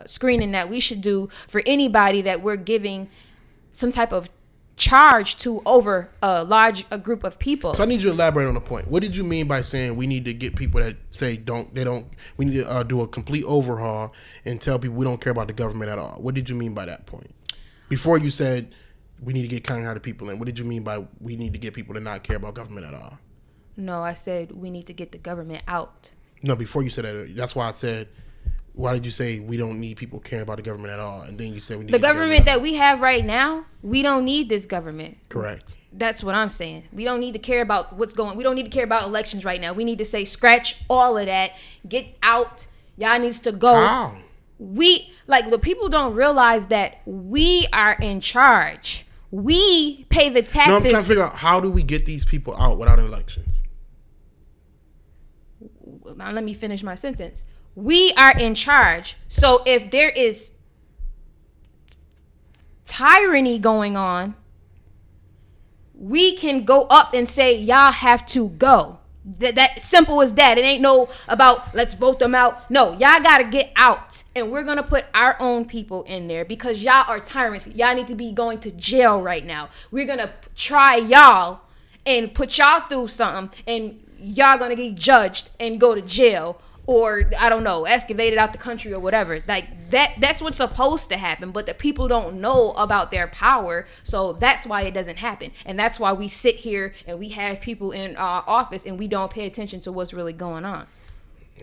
screening that we should do for anybody that we're giving some type of charge to over a group of people. So I need you to elaborate on the point. What did you mean by saying we need to get people that say we need to do a complete overhaul and tell people we don't care about the government at all? What did you mean by that point? Before you said we need to get kind-hearted people in, what did you mean by we need to get people to not care about government at all? No, I said we need to get the government out. No, before you said that, that's why I said, why did you say we don't need people caring about the government at all? And then you said we need The to get government that we have right now, we don't need this government. Correct. That's what I'm saying. We don't need to care about what's going. We don't need to care about elections right now. We need to say scratch all of that. Get out. Y'all needs to go. How? The people don't realize that we are in charge. We pay the taxes. No, I'm trying to figure out, how do we get these people out without elections? Now let me finish my sentence. We are in charge. So if there is tyranny going on, we can go up and say, y'all have to go. That simple as that. It ain't no about let's vote them out. No, y'all gotta get out. And we're gonna put our own people in there because y'all are tyrants. Y'all need to be going to jail right now. We're gonna try y'all and put y'all through something, and y'all gonna get judged and go to jail, or I don't know, excavated out the country or whatever. Like that's what's supposed to happen, but the people don't know about their power, so that's why it doesn't happen. And that's why we sit here and we have people in our office and we don't pay attention to what's really going on.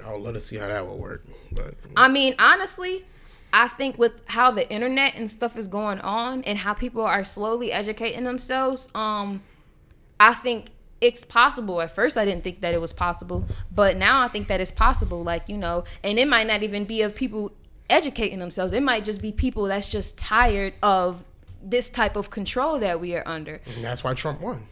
I'll let us see how that will work. But I mean, honestly, I think with how the internet and stuff is going on and how people are slowly educating themselves, I think it's possible. At first I didn't think that it was possible, but now I think that it's possible. Like, and it might not even be of people educating themselves. It might just be people that's just tired of this type of control that we are under. and that's why Trump won.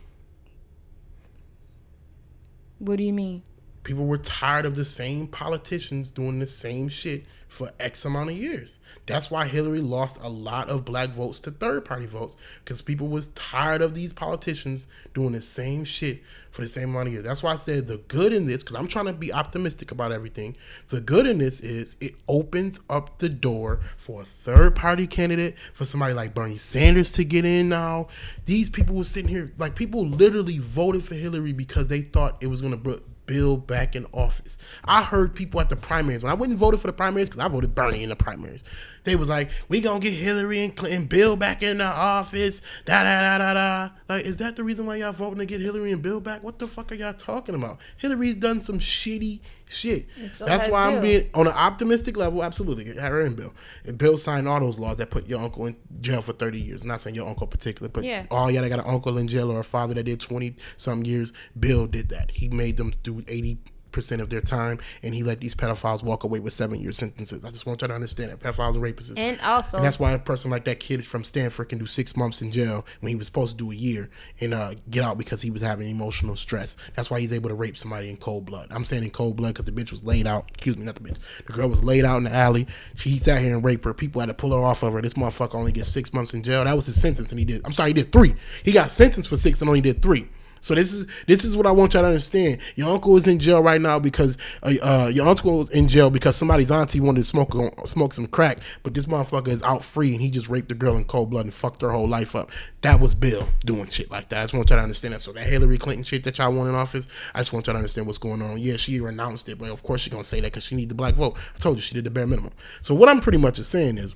What do you mean? People were tired of the same politicians doing the same shit for X amount of years. That's why Hillary lost a lot of black votes to third party votes, because people was tired of these politicians doing the same shit for the same amount of years. That's why I said the good in this, because I'm trying to be optimistic about everything. The good in this is it opens up the door for a third party candidate, for somebody like Bernie Sanders to get in now. These people were sitting here, like, people literally voted for Hillary because they thought it was going to Bill back in office. I heard people at the primaries, when I wouldn't vote for the primaries because I voted Bernie in the primaries, they was like, we gonna get Hillary and Clinton, Bill back in the office, da da da da da. Like, is that the reason why y'all voting to get Hillary and Bill back? What the fuck are y'all talking about? Hillary's done some shitty shit. So That's has why I'm Bill. being on an optimistic level. Absolutely, get her and Bill. And Bill signed all those laws that put your uncle in jail for 30 years. I'm not saying your uncle in particular, but Yeah. all y'all that got an uncle in jail or a father that did 20 some years, Bill did that. He made them do 80% of their time, and he let these pedophiles walk away with 7-year sentences. I just want you to understand that pedophiles and rapists. And also, And that's why a person like that kid from Stanford can do 6 months in jail when he was supposed to do a year and get out because he was having emotional stress. That's why he's able to rape somebody in cold blood. I'm saying in cold blood because the bitch was laid out. Excuse me, not the bitch. The girl was laid out in the alley. She sat here and raped her. People had to pull her off of her. This motherfucker only gets 6 months in jail. That was his sentence, and he did 3. He got sentenced for 6 and only did 3. So this is what I want y'all to understand. Your uncle is in jail right now because somebody's auntie wanted to smoke some crack, but this motherfucker is out free and he just raped the girl in cold blood and fucked her whole life up. That was Bill doing shit like that. I just want y'all to understand that. So that Hillary Clinton shit that y'all want in office, I just want y'all to understand what's going on. Yeah, she renounced it, but of course she's gonna say that because she needs the black vote. I told you she did the bare minimum. So what I'm pretty much just saying is,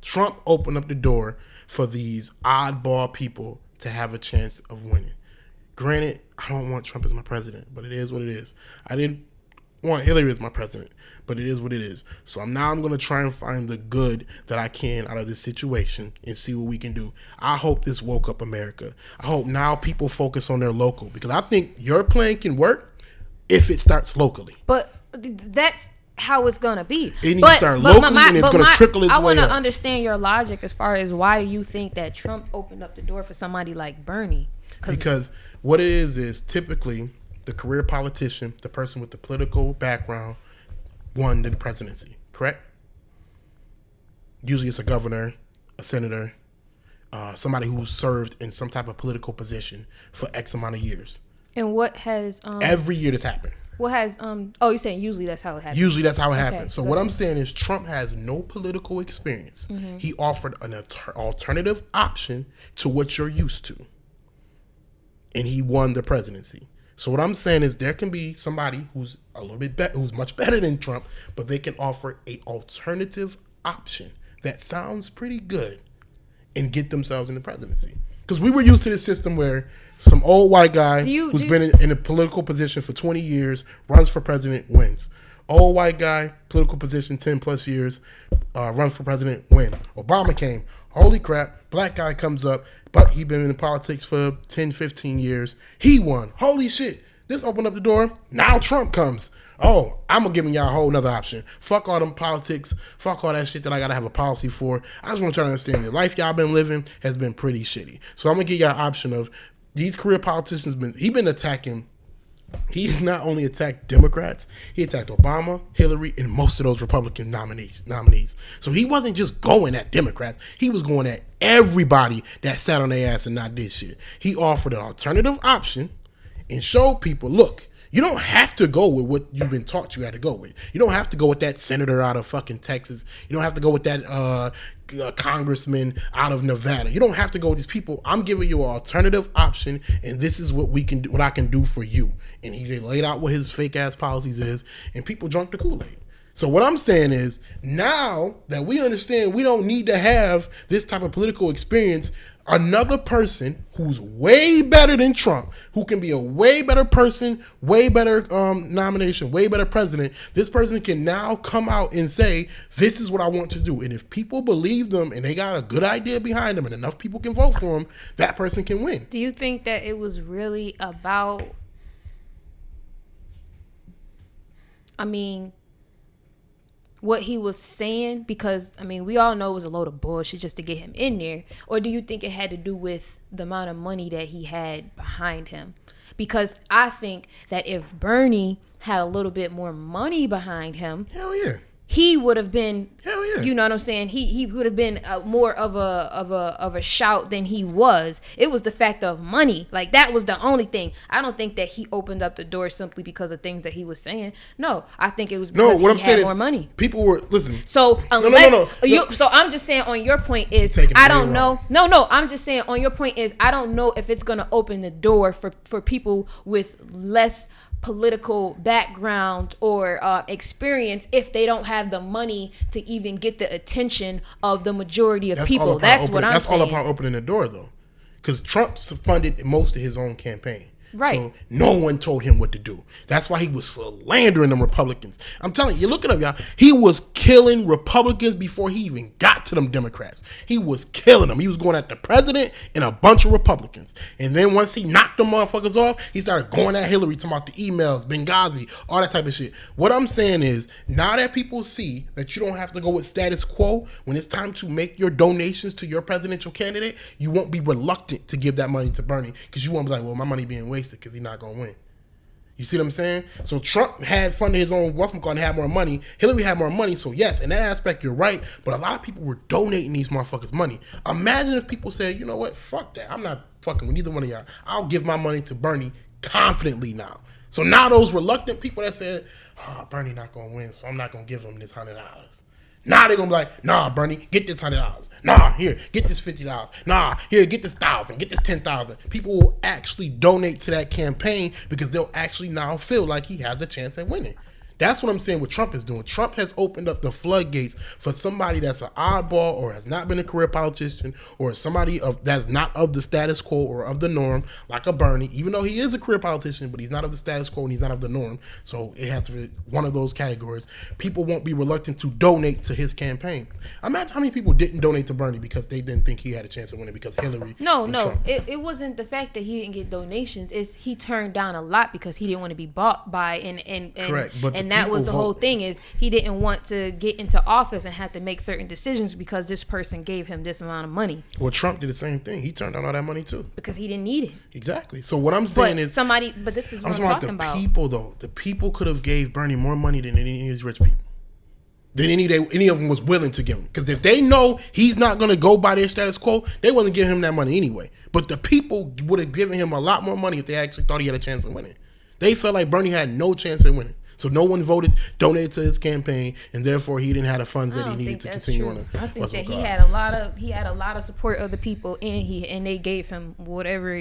Trump opened up the door for these oddball people to have a chance of winning. Granted, I don't want Trump as my president, but it is what it is. I didn't want Hillary as my president, but it is what it is. So I'm going to try and find the good that I can out of this situation and see what we can do. I hope this woke up America. I hope now people focus on their local, because I think your plan can work if it starts locally. but that's how it's gonna be. It needs to start locally, and it's gonna trickle its I way want to up. understand your logic as far as why you think that Trump opened up the door for somebody like Bernie. Because what it is typically the career politician, the person with the political background, won the presidency. Correct? Usually it's a governor, a senator, somebody who's served in some type of political position for X amount of years. And what has Every year this happened. what has you're saying usually that's how it happens. Usually that's how it happens. So go what ahead. I'm saying is Trump has no political experience. He offered an alternative option to what you're used to. And he won the presidency. So what I'm saying is there can be somebody who's a little bit better, who's much better than Trump, but they can offer a alternative option that sounds pretty good and get themselves in the presidency. Because we were used to this system where some old white guy who's been in a political position for 20 years, runs for president, wins. Old white guy, political position 10 plus years, runs for president, win. Obama came. Holy crap, black guy comes up, but he been in politics for 10, 15 years. He won. Holy shit. This opened up the door. Now Trump comes. Oh, I'm going to give y'all a whole nother option. Fuck all them politics. Fuck all that shit that I got to have a policy for. I just want to try to understand the life y'all been living has been pretty shitty. So I'm going to give y'all an option of these career politicians. He been attacking. He's not only attacked Democrats, he attacked Obama, Hillary, and most of those Republican nominees. So he wasn't just going at Democrats. He was going at everybody that sat on their ass and not did shit. He offered an alternative option and showed people, look, you don't have to go with what you've been taught you had to go with. You don't have to go with that senator out of fucking Texas. You don't have to go with that congressman out of Nevada. You don't have to go with these people. I'm giving you an alternative option, and this is what we can do, what I can do for you. And he laid out what his fake ass policies is, and people drunk the Kool-Aid. So what I'm saying is, now that we understand we don't need to have this type of political experience, another person who's way better than Trump, who can be a way better person, way better nomination, way better president, this person can now come out and say, this is what I want to do. And if people believe them and they got a good idea behind them and enough people can vote for them, that person can win. Do you think that it was really about, what he was saying? Because, we all know it was a load of bullshit just to get him in there. Or do you think it had to do with the amount of money that he had behind him? Because I think that if Bernie had a little bit more money behind him, hell yeah, he would have been, hell yeah, you know what I'm saying? He would have been more of a shout than he was. It was the fact of money. Like, that was the only thing. I don't think that he opened up the door simply because of things that he was saying. No, I think it was because he had more money. People were, listen. So unless so I'm just saying on your point is, I don't know. No, I'm just saying on your point is, I don't know if it's going to open the door for people with less political background or experience if they don't have the money to even get the attention of the majority of people. That's what I'm saying. That's all about opening the door, though, because Trump funded most of his own campaign. Right. So no one told him what to do. That's why he was slandering them Republicans. I'm telling you, look it up, y'all. He was killing Republicans before he even got to them Democrats. He was killing them. He was going at the president and a bunch of Republicans. And then once he knocked them motherfuckers off, he started going at Hillary, talking about the emails, Benghazi, all that type of shit. What I'm saying is, now that people see that you don't have to go with status quo, when it's time to make your donations to your presidential candidate, you won't be reluctant to give that money to Bernie, because you won't be like, well, my money being wasted because he's not going to win. You see what I'm saying? So Trump had funded his own and had more money. Hillary had more money. So yes, in that aspect, you're right. But a lot of people were donating these motherfuckers money. Imagine if people said, you know what? Fuck that. I'm not fucking with neither one of y'all. I'll give my money to Bernie confidently now. So now those reluctant people that said, oh, Bernie not going to win, so I'm not going to give him this $100. Now they're going to be like, nah, Bernie, get this $100. Nah, here, get this $50. Nah, here, get this $1,000. Get this $10,000. People will actually donate to that campaign because they'll actually now feel like he has a chance at winning. That's what I'm saying what Trump is doing. Trump has opened up the floodgates for somebody that's an oddball or has not been a career politician or somebody that's not of the status quo or of the norm, like a Bernie, even though he is a career politician, but he's not of the status quo and he's not of the norm. So it has to be one of those categories. People won't be reluctant to donate to his campaign. Imagine how many people didn't donate to Bernie because they didn't think he had a chance of winning because Hillary. No. Trump. It wasn't the fact that he didn't get donations. It's he turned down a lot because he didn't want to be bought by and correct. But And that was the whole thing, is he didn't want to get into office and have to make certain decisions because this person gave him this amount of money. Well, Trump did the same thing. He turned down all that money too. Because he didn't need it. Exactly. So what I'm saying is, but this is what I'm talking about. The people, though. The people could have gave Bernie more money than any of these rich people. Than any of them was willing to give him. Because if they know he's not going to go by their status quo, they wasn't giving him that money anyway. But the people would have given him a lot more money if they actually thought he had a chance of winning. They felt like Bernie had no chance of winning. So no one donated to his campaign, and therefore he didn't have the funds that he needed to continue on. I think that he had a lot of support of the people, and they gave him whatever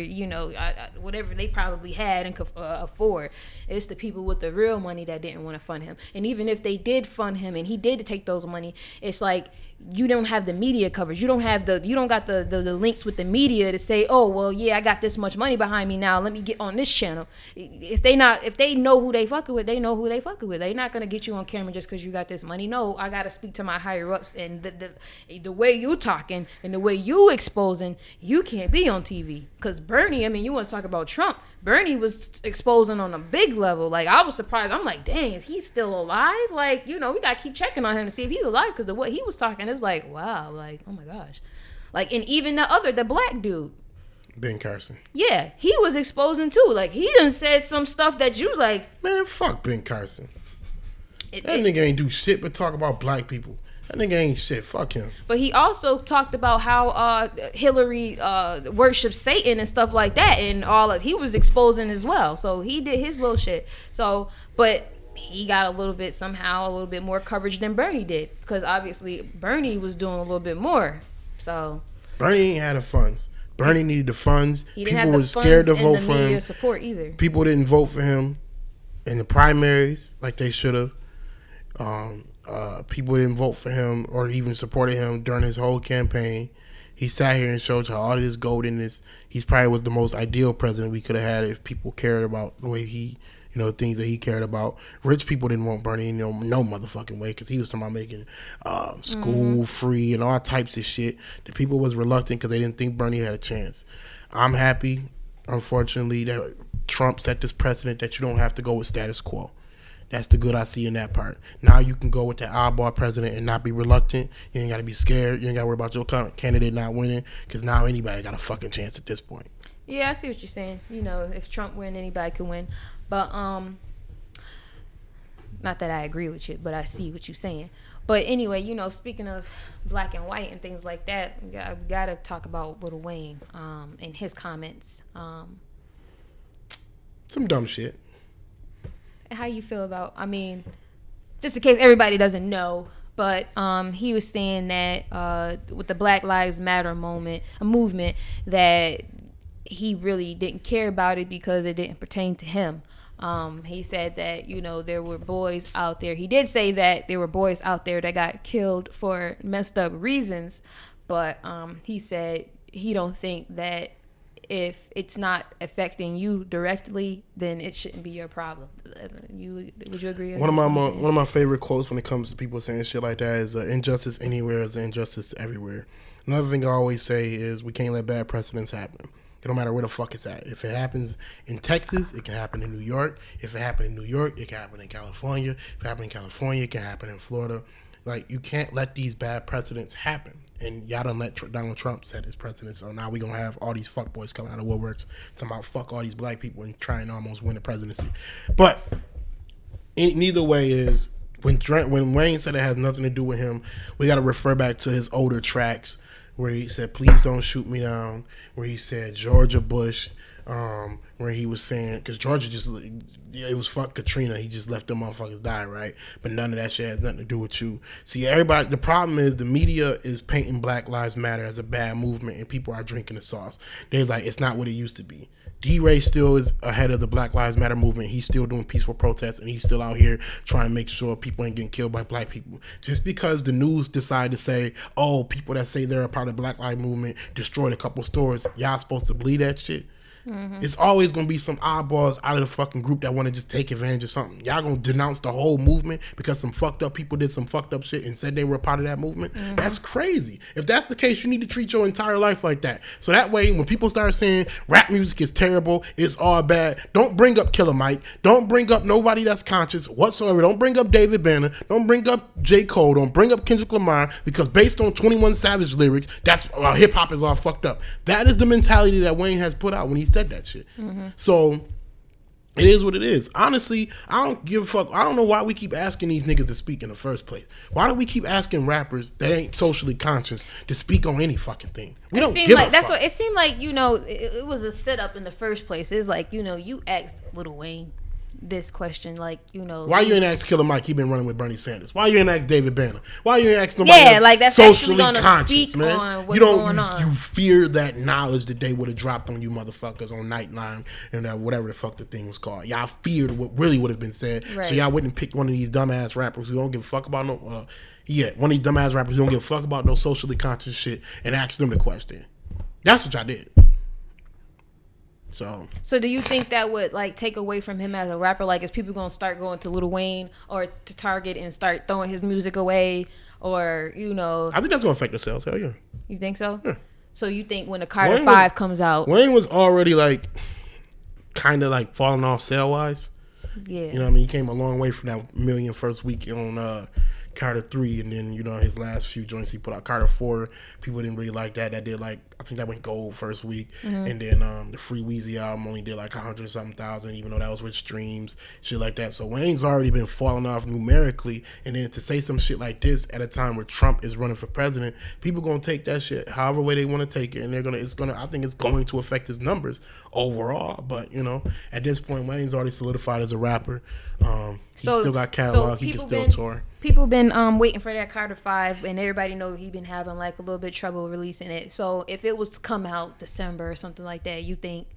whatever they probably had and could afford. It's the people with the real money that didn't want to fund him, and even if they did fund him and he did take those money, it's like you don't have the media coverage. You don't got the links with the media to say, oh well, yeah, I got this much money behind me now. Let me get on this channel. If they know who they fucking with, they know who they fucking with. They're not gonna get you on camera just because you got this money. No, I gotta speak to my higher ups, and the way you talking and the way you exposing, you can't be on TV. Because Bernie, I mean, you want to talk about Trump? Bernie was exposing on a big level. Like, I was surprised. I'm like, dang, is he still alive? Like, we gotta keep checking on him to see if he's alive, because the way he was talking is like, wow, like, oh my gosh. Like, and even the black dude, Ben Carson. yeah, he was exposing too. Like, he done said some stuff that you like, man, fuck Ben Carson. That nigga ain't do shit but talk about black people. That nigga ain't shit. Fuck him. But he also talked about how Hillary worships Satan and stuff like that, and he was exposing as well. So he did his little shit. So, but he got a little bit more coverage than Bernie did, because obviously Bernie was doing a little bit more. So Bernie ain't had the funds. Bernie needed the funds. He didn't People have were scared to vote for him. Support either. People didn't vote for him in the primaries like they should have. People didn't vote for him or even supported him during his whole campaign. He sat here and showed you all of this goldenness. He probably was the most ideal president we could have had if people cared about the way he, things that he cared about. Rich people didn't want Bernie no motherfucking way, because he was talking about making school free and all types of shit. The people was reluctant because they didn't think Bernie had a chance. I'm happy, unfortunately, that Trump set this precedent that you don't have to go with status quo. That's the good I see in that part. Now you can go with the eyeball president and not be reluctant. You ain't got to be scared. You ain't got to worry about your candidate not winning, because now anybody got a fucking chance at this point. Yeah, I see what you're saying. If Trump win, anybody can win. But not that I agree with you, but I see what you're saying. But anyway, speaking of black and white and things like that, we got to talk about Lil Wayne and his comments. Some dumb shit. How you feel about, just in case everybody doesn't know, but he was saying that with the Black Lives Matter movement, that he really didn't care about it because it didn't pertain to him. He said that, there were boys out there. He did say that there were boys out there that got killed for messed up reasons, but he said he don't think that if it's not affecting you directly, then it shouldn't be your problem. Would you agree? One of my favorite quotes when it comes to people saying shit like that is injustice anywhere is injustice everywhere. Another thing I always say is we can't let bad precedents happen. It don't matter where the fuck it's at. If it happens in Texas, it can happen in New York. If it happened in New York, it can happen in California. If it happened in California, it can happen in Florida. Like, you can't let these bad precedents happen. And y'all done let Donald Trump set his precedent, so now we gonna have all these fuckboys coming out of woodworks talking about fuck all these black people and trying to almost win the presidency. But neither way is, when Wayne said it has nothing to do with him, we gotta refer back to his older tracks where he said, please don't shoot me down, where he said Georgia Bush, where he was saying, because Georgia it was fuck Katrina, he just let them motherfuckers die, right? But none of that shit has nothing to do with you. See, the problem is the media is painting Black Lives Matter as a bad movement, and people are drinking the sauce. There's like, it's not what it used to be. D-Ray still is ahead of the Black Lives Matter movement. He's still doing peaceful protests, and he's still out here trying to make sure people ain't getting killed by black people. Just because the news decide to say, oh, people that say they're a part of the Black Lives Movement destroyed a couple stores, y'all supposed to believe that shit? It's always gonna be some oddballs out of the fucking group that want to just take advantage of something. Y'all gonna denounce the whole movement because some fucked up people did some fucked up shit and said they were a part of that movement? That's crazy. If that's the case, you need to treat your entire life like that. So that way, when people start saying rap music is terrible, it's all bad, don't bring up Killer Mike. Don't bring up nobody that's conscious whatsoever. Don't bring up David Banner. Don't bring up J. Cole. Don't bring up Kendrick Lamar, because based on 21 Savage lyrics, that's hip hop is all fucked up. That is the mentality that Wayne has put out when he said that shit. So it is what it is. Honestly, I don't give a fuck. I don't know why we keep asking these niggas to speak in the first place. Why do we keep asking rappers that ain't socially conscious to speak on any fucking thing? We don't give a fuck. It seemed like, you know, it was a setup in the first place. It's like, you know, you asked Lil Wayne this question, like, you know, why you ain't ask Killer Mike? He been running with Bernie Sanders. Why you ain't ask David Banner? Why you ain't ask nobody else like that's socially gonna conscious, speak man? on what's You don't. going on. You fear that knowledge that they would have dropped on you motherfuckers on Nightline and whatever the fuck the thing was called. Y'all feared what really would have been said, Right. so y'all wouldn't pick one of these dumbass rappers who don't give a fuck about no. One of these dumbass rappers who don't give a fuck about no socially conscious shit and ask them the question. That's what y'all did. So do you think that would like take away from him as a rapper? Like, is people gonna start going to Lil Wayne or to Target and start throwing his music away, or, you know? I think that's gonna affect the sales. Hell yeah. You think so? Yeah. So you think when the Carter Wayne 5 comes out, Wayne was already like kind of like falling off sale wise. yeah, You know what I mean? He came a long way from that million first week on Carter 3, and then, you know, his last few joints he put out. Carter 4, people didn't really like that. That did like, I think that went gold first week. And then the Free Weezy album only did like 100-something thousand, even though that was with streams, shit like that. So Wayne's already been falling off numerically, and then to say some shit like this at a time where Trump is running for president, people gonna take that shit however way they want to take it, and I think it's going to affect his numbers overall. But, you know, at this point, Wayne's already solidified as a rapper. He still got catalog. He can still tour. People been waiting for that Carter 5, and everybody know he been having like a little bit trouble releasing it. So if it was to come out December or something like that, you think,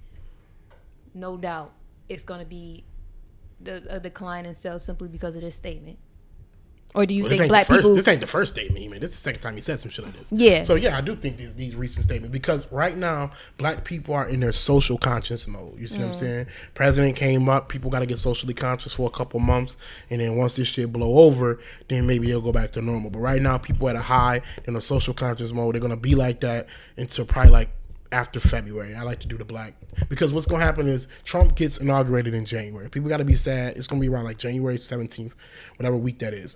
no doubt, it's gonna be a decline in sales simply because of this statement? Or do you think black people? This ain't the first statement he made. This is the second time he said some shit like this. Yeah. So yeah, I do think these recent statements, because right now black people are in their social conscious mode. You see what I'm saying? President came up, people got to get socially conscious for a couple months, and then once this shit blow over, then maybe it'll go back to normal. But right now, people at a high in a social conscious mode. They're gonna be like that until probably like after February. I like to do the black, because what's gonna happen is Trump gets inaugurated in January. People got to be sad. It's gonna be around like January 17th, whatever week that is.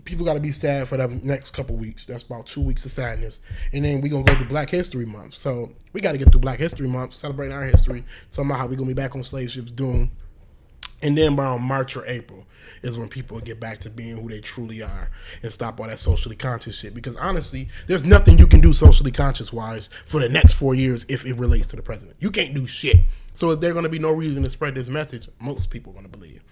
People got to be sad for the next couple weeks. That's about 2 weeks of sadness. And then we're going to go to Black History Month. So we got to get through Black History Month, celebrating our history, talking about how we're going to be back on slave ships doing. And then around March or April is when people get back to being who they truly are and stop all that socially conscious shit. Because honestly, there's nothing you can do socially conscious-wise for the next 4 years if it relates to the president. You can't do shit. So is there going to be no reason to spread this message? Most people are going to believe.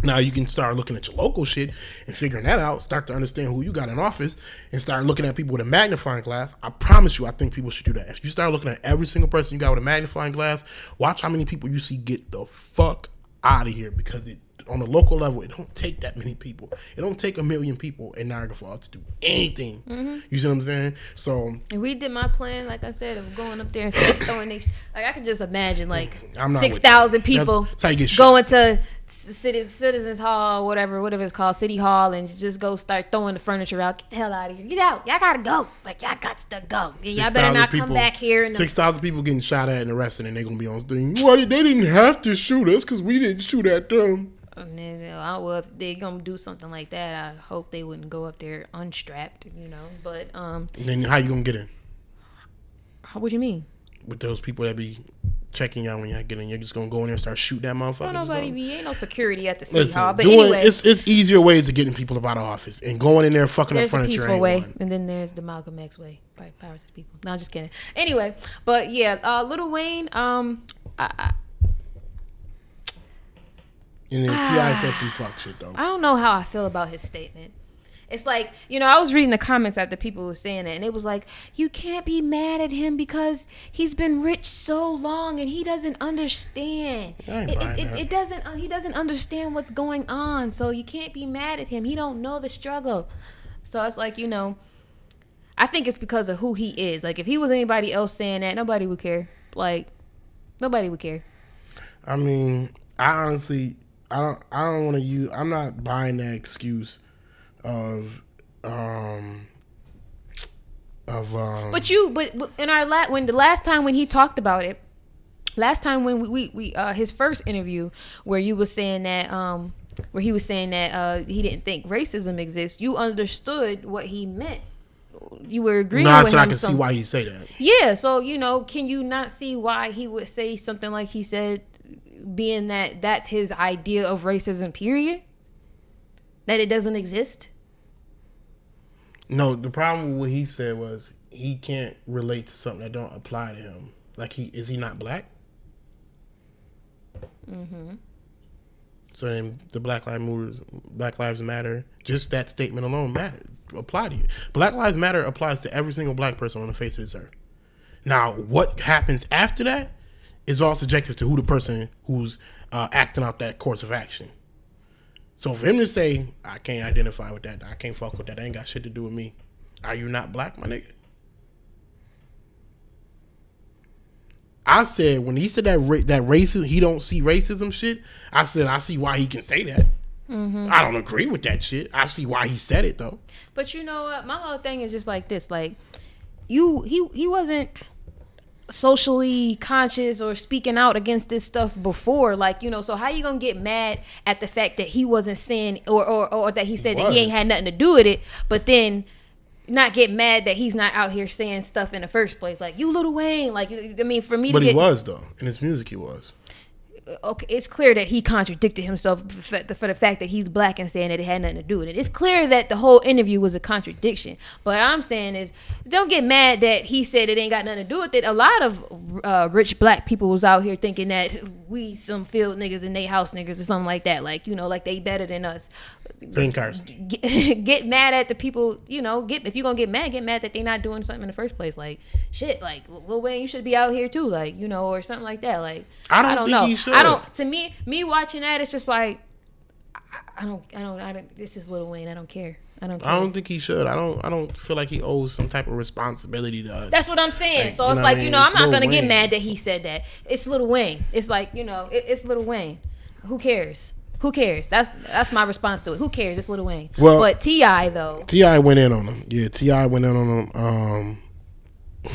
Now you can start looking at your local shit and figuring that out, start to understand who you got in office, and start looking at people with a magnifying glass. I promise you, I think people should do that. If you start looking at every single person you got with a magnifying glass, watch how many people you see get the fuck out of here, because on the local level, it don't take that many people. It don't take 1 million people in Niagara Falls to do anything. You see what I'm saying? So And we did my plan, like I said, of going up there and throwing these. Like, I could just imagine like I'm not 6,000 with that. people That's how you get going to Citizens Hall, whatever it's called, City Hall, and just go start throwing the furniture out. Get the hell out of here! Get out! Y'all gotta go! Like, y'all got to go! Y'all better not come back here. And 6,000 people getting shot at and arrested, and they're gonna be on stage. Well, they didn't have to shoot us because we didn't shoot at them. And then, well, if they're gonna do something like that, I hope they wouldn't go up there unstrapped, you know. But And then how you gonna get in? what do you mean? With those people that be checking you out when you get in, you're just gonna go in there and start shooting that motherfucker. Ain't no security at the City Hall. But doing, anyway, it's easier ways of getting people up out of office, and going in there fucking there's up the furniture. peaceful way, and then there's the Malcolm X way. Power to the people. No, I'm just kidding. Anyway, but yeah, Lil Wayne, And then T.I. said some fuck shit though. I don't know how I feel about his statement. It's like, you know, I was reading the comments after people were saying it, and it was like, you can't be mad at him because he's been rich so long and he doesn't understand. He doesn't understand what's going on, so you can't be mad at him. He don't know the struggle. So it's like, you know, I think it's because of who he is. Like, if he was anybody else saying that, nobody would care. Like, Nobody would care. I mean, I honestly, I don't want to use. I'm not buying that excuse of But in our when the last time when he talked about it, last time when we his first interview where you was saying that where he was saying that he didn't think racism exists, you understood what he meant. You were agreeing No, I with said him. I can see why he say that. Yeah, so can you not see why he would say something like he said, being that that's his idea of racism, period? That it doesn't exist? No, the problem with what he said was he can't relate to something that don't apply to him. Like, is he not black? Mm-hmm. So then the Black Lives Matter, just that statement alone matters, apply to you. Black Lives Matter applies to every single black person on the face of this earth. Now, what happens after that is all subjective to who the person who's acting out that course of action. So for him to say, I can't identify with that, I can't fuck with that, ain't got shit to do with me. Are you not black, my nigga? I said, when he said that racism, he don't see racism shit, I said, I see why he can say that. Mm-hmm. I don't agree with that shit. I see why he said it, though. But you know what? My whole thing is just like this. Like, he wasn't socially conscious or speaking out against this stuff before. Like, so how you gonna get mad at the fact that he wasn't saying, or that he said that he ain't had nothing to do with it, but then not get mad that he's not out here saying stuff in the first place, like, you Lil Wayne. Like, I mean, for me, but he was, though, in his music he was. Okay, it's clear that he contradicted himself for the fact that he's black and saying that it had nothing to do with it. It's clear that the whole interview was a contradiction. But what I'm saying is, don't get mad that he said it ain't got nothing to do with it. A lot of rich black people was out here thinking that we some field niggas and they house niggas or something like that. Like, like they better than us. Ben Carson. Get mad at the people, if you're gonna get mad that they not doing something in the first place. Like, shit, like, Lil Wayne, you should be out here too, like, or something like that. Like, I don't think know. he should. To me watching that, it's just like, I don't, this is Lil Wayne, I don't care. I don't think he should. I don't feel like he owes some type of responsibility to us. That's what I'm saying. Like, so it's like, I'm not gonna get mad that he said that. It's Lil Wayne. It's like, it's Lil Wayne. Who cares? That's my response to it. Who cares? It's Lil Wayne. Well, but T.I. though. T.I. went in on him. Yeah, T.I. went in on him.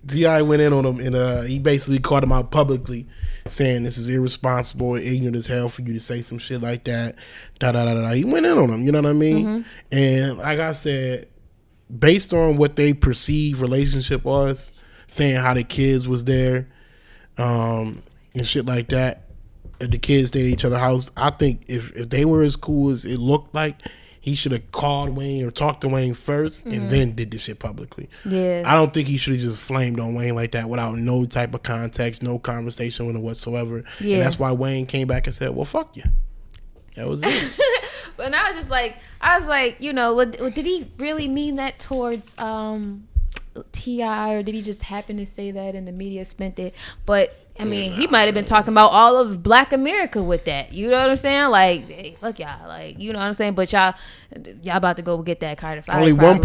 T.I. went in on him, and he basically called him out publicly, saying this is irresponsible and ignorant as hell for you to say some shit like that. He went in on him, you know what I mean? Mm-hmm. And like I said, based on what they perceived relationship was, saying how the kids was there, and shit like that, and the kids stayed at each other's house, I think if they were as cool as it looked like, he should have called Wayne or talked to Wayne first, mm-hmm. and then did this shit publicly. Yeah, I don't think he should have just flamed on Wayne like that without no type of context, no conversation with him whatsoever. Yeah. And that's why Wayne came back and said, well, fuck you. That was it. But I was just like, did he really mean that towards T.I., or did he just happen to say that and the media spent it? But I mean, he might have been talking about all of Black America with that. You know what I'm saying? Like, hey, look, y'all, like, you know what I'm saying? But y'all about to go get that Carter 5. Only one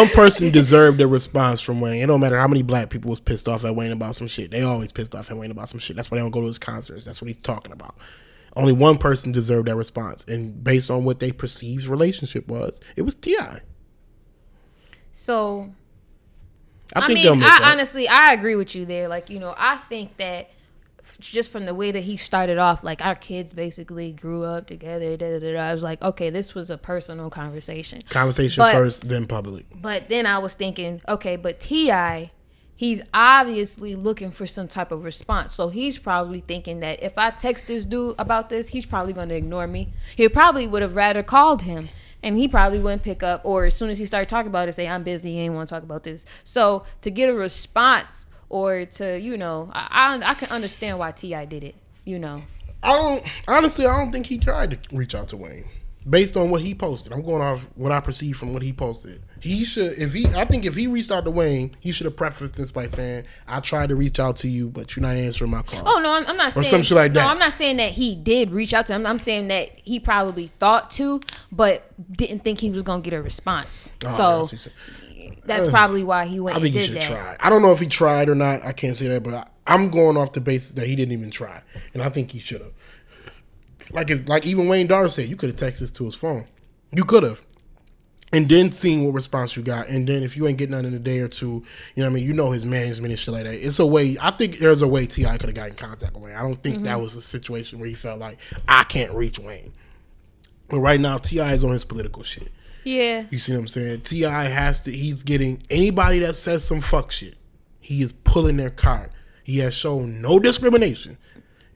person deserved a response from Wayne. It don't matter how many black people was pissed off at Wayne about some shit. They always pissed off at Wayne about some shit. That's why they don't go to his concerts. That's what he's talking about. Only one person deserved that response, and based on what they perceived relationship was, it was T.I. So, honestly, I agree with you there. Like, I think that just from the way that he started off, like, our kids basically grew up together. I was like, okay, this was a personal conversation. First, then public. But then I was thinking, okay, but T.I., he's obviously looking for some type of response. So he's probably thinking that if I text this dude about this, he's probably going to ignore me. He probably would have rather called him. And he probably wouldn't pick up, or as soon as he started talking about it, say, I'm busy, he ain't want to talk about this. So to get a response, or to, I can understand why T.I. did it, I don't think he tried to reach out to Wayne. based on what he posted. I'm going off what I perceive from what he posted. He should, if he reached out to Wayne, he should have prefaced this by saying, "I tried to reach out to you, but you're not answering my calls." Oh no, I'm not or saying some shit like that. No, I'm not saying that he did reach out to him. I'm saying that he probably thought to, but didn't think he was gonna get a response. So that's probably why he went. I think and he did should that. try. I don't know if he tried or not. I can't say that, but I'm going off the basis that he didn't even try, and I think he should have. Like even Wayne Dyer said, you could have texted this to his phone. You could have. And then seeing what response you got. And then if you ain't getting none in a day or two, you know what I mean? You know his management and shit like that. It's a way. I think there's a way T.I. could have gotten in contact with Wayne. I don't think that was a situation where he felt like, I can't reach Wayne. But right now, T.I. is on his political shit. Yeah. You see what I'm saying? T.I. he's getting anybody that says some fuck shit, he is pulling their card. He has shown no discrimination.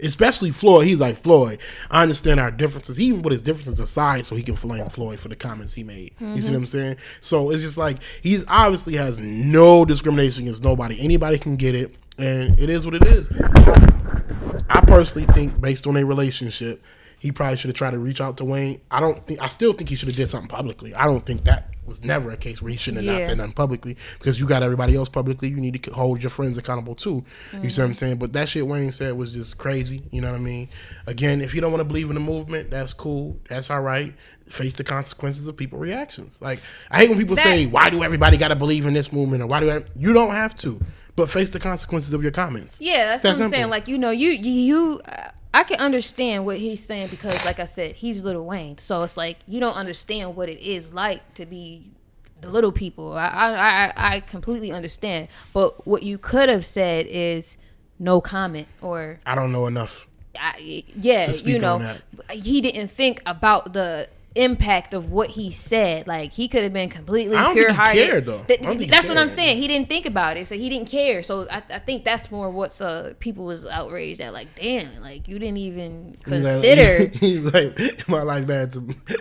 Especially Floyd. He's like, Floyd, I understand our differences. He even put his differences aside so he can flame Floyd for the comments he made. You see what I'm saying? So it's just like, he's obviously has no discrimination against nobody. Anybody can get it, and it is what it is. I personally think, based on their relationship, he probably should have tried to reach out to Wayne. I still think he should have did something publicly. I don't think that was never a case where he shouldn't have not said nothing publicly, because you got everybody else publicly. You need to hold your friends accountable too. You see what I'm saying? But that shit Wayne said was just crazy. You know what I mean? Again, if you don't want to believe in the movement, that's cool. That's all right. Face the consequences of people's reactions. Like, I hate when people say, why do everybody got to believe in this movement? Or you don't have to, but face the consequences of your comments. Yeah, that's It's what that I'm saying. simple. Like, you know, you I can understand what he's saying, because, like I said, he's Lil Wayne. So it's like, you don't understand what it is like to be the little people. I completely understand. But what you could have said is no comment, or I don't know enough. yeah, speak you know, on that. he didn't think about the impact of what he said. Like, he could have been completely I don't think he pure-hearted. cared, though. I don't think he That's what I'm cared. saying. He didn't think about it, so he didn't care. So I think that's more what's people was outraged at. Like, damn, like, you didn't even consider. He's like, my life bad,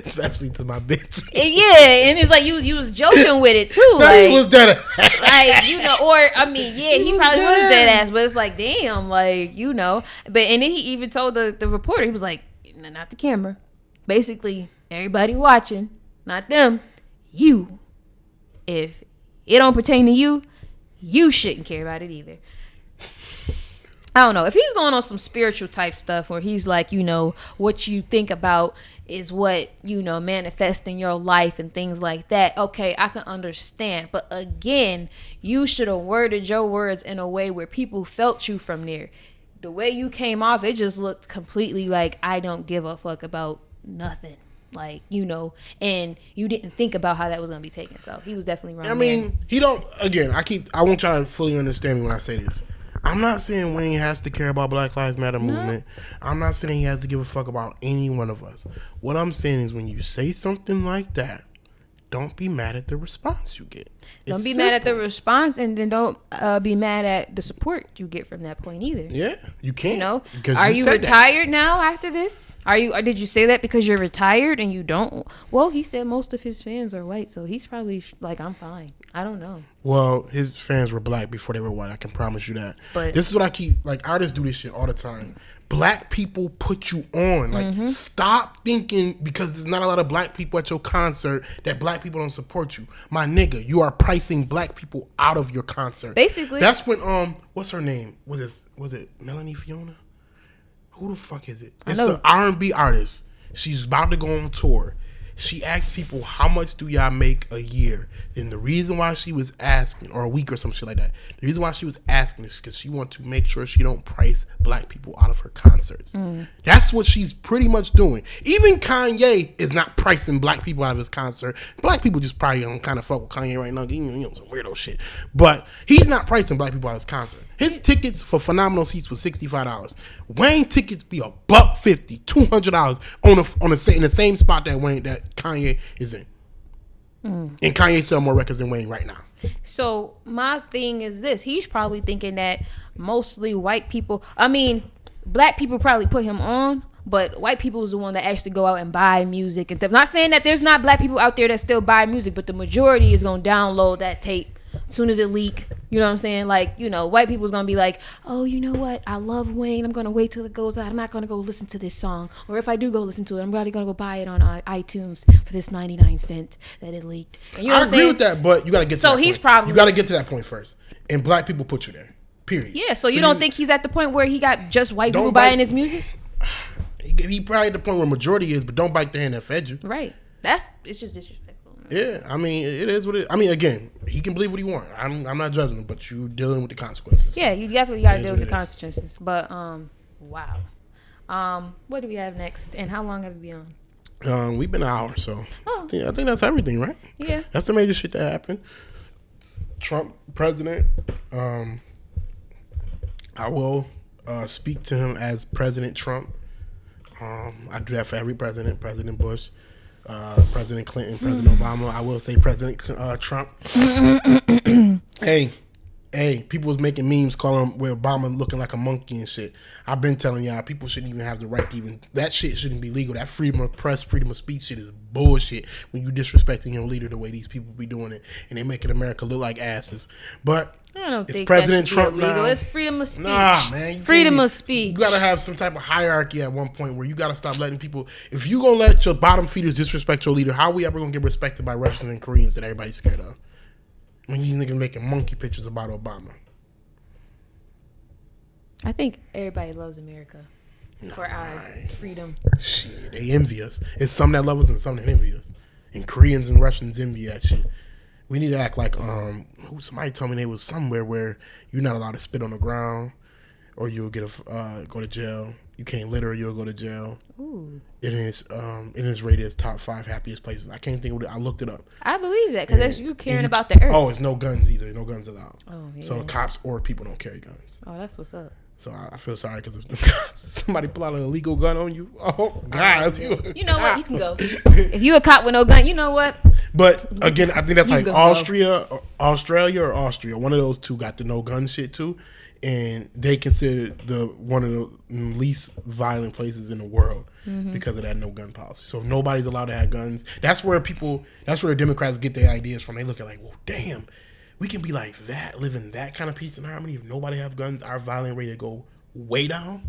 especially to my bitch. Yeah, and it's like you was joking with it too. No, Like, he was dead. like, you know, or I mean, yeah, he probably was dead dead ass. ass, but it's like, damn, like, you know. But and then he even told the reporter, he was like, not the camera, basically everybody watching, not them, you. If it don't pertain to you, you shouldn't care about it either. I don't know. If he's going on some spiritual type stuff where he's like, you know, what you think about is what, you know, manifest in your life and things like that, okay, I can understand. But again, you should have worded your words in a way where people felt you from there. The way you came off, it just looked completely like, I don't give a fuck about nothing. Like, you know, and you didn't think about how that was going to be taken. So he was definitely wrong. I mean, he don't. Again, I want y'all to fully understand me when I say this. I'm not saying Wayne has to care about Black Lives Matter movement. I'm not saying he has to give a fuck about any one of us. What I'm saying is, when you say something like that, don't be mad at the response you get. Don't be mad at the response, and then don't be mad at the support you get from that point either. Yeah, you can't. You know, because are you said that. retired now after this? Are you? Or did you say that because you're retired and you don't? Well, he said most of his fans are white, so he's probably like, I'm fine. I don't know. Well, his fans were black before they were white. I can promise you that. But this is what I keep, like, artists do this shit all the time. Black people put you on. Like, stop thinking because there's not a lot of black people at your concert that black people don't support you. My nigga, you are pricing black people out of your concert. Basically. That's when what's her name? Was it Melanie Fiona? Who the fuck is it? It's an R&B artist. She's about to go on tour. She asked people, how much do y'all make a year? And the reason why she was asking, or a week or some shit like that, the reason why she was asking is because she wants to make sure she don't price black people out of her concerts. That's what she's pretty much doing. Even Kanye is not pricing black people out of his concert. Black people just probably don't kind of fuck with Kanye right now. You know, some weirdo shit. But he's not pricing black people out of his concert. His tickets for phenomenal seats was $65. Wayne tickets be $150, $200 in the same spot that Kanye is in. And Kanye sell more records than Wayne right now. So my thing is this: he's probably thinking that mostly white people. I mean, black people probably put him on, but white people is the one that actually go out and buy music and stuff. Not saying that there's not black people out there that still buy music, but the majority is gonna download that tape as soon as it leak. You know what I'm saying? Like, you know, white people's gonna be like, oh, you know what? I love Wayne. I'm gonna wait till it goes out. I'm not gonna go listen to this song. Or if I do go listen to it, I'm probably gonna go buy it on iTunes for this 99 cent that it leaked. And you know I what I'm agree saying? with that, but you got to get to So that he's point. probably- You got to get to that point first. And black people put you there. Period. Yeah, so you don't think he's at the point where he got just white people Don't buying bite- his music? he probably at the point where majority is, but don't bite the hand that fed you. Right. It's just disrespectful. Yeah, I mean, it is what it is. I mean, again, he can believe what he wants. I'm not judging him, but you dealing with the consequences. Yeah, you definitely got to It is deal what with the it is. consequences. But wow. What do we have next? And how long have we been on? We've been an hour, so Oh. I think that's everything, right? Yeah. That's the major shit that happened. Trump president. I will speak to him as President Trump. I do that for every president. President Bush, President Clinton, President Obama. I will say President Trump. Hey, people was making memes calling with Obama looking like a monkey and shit. I've been telling y'all, people shouldn't even have the right to even, that shit shouldn't be legal. That freedom of press, freedom of speech shit is bullshit when you disrespecting your leader the way these people be doing it, and they making America look like asses. But I don't it's think President that should Trump be illegal. now. It's freedom of speech. Nah, man. you Freedom can't be- of speech. You gotta have some type of hierarchy at one point where you gotta stop letting people. If you gonna let your bottom feeders disrespect your leader, how are we ever gonna get respected by Russians and Koreans that everybody's scared of? When these niggas making monkey pictures about Obama. I think everybody loves America for our freedom. Shit, they envy us. It's some that love us and some that envy us. And Koreans and Russians envy that shit. We need to act like somebody told me they was somewhere where you're not allowed to spit on the ground, or you'll get go to jail. You can't litter, or you'll go to jail. Ooh. It is rated as top 5 happiest places. I can't think of it. I looked it up. I believe that because that's you And caring about the earth. Oh, it's no guns either. No guns allowed. Oh, yeah. So cops or people don't carry guns. Oh, that's what's up. So I feel sorry because if somebody pull out an illegal gun on you, oh God, You know what? You can go. If you a cop with no gun, you know what? But again, I think that's You like can go. Australia or Austria. One of those two got the no gun shit too, and they consider one of the least violent places in the world because of that no gun policy. So if nobody's allowed to have guns, that's where the Democrats get their ideas from. They look at like, well, damn, we can be like that, live in that kind of peace and harmony. If nobody have guns, our violent rate to go way down.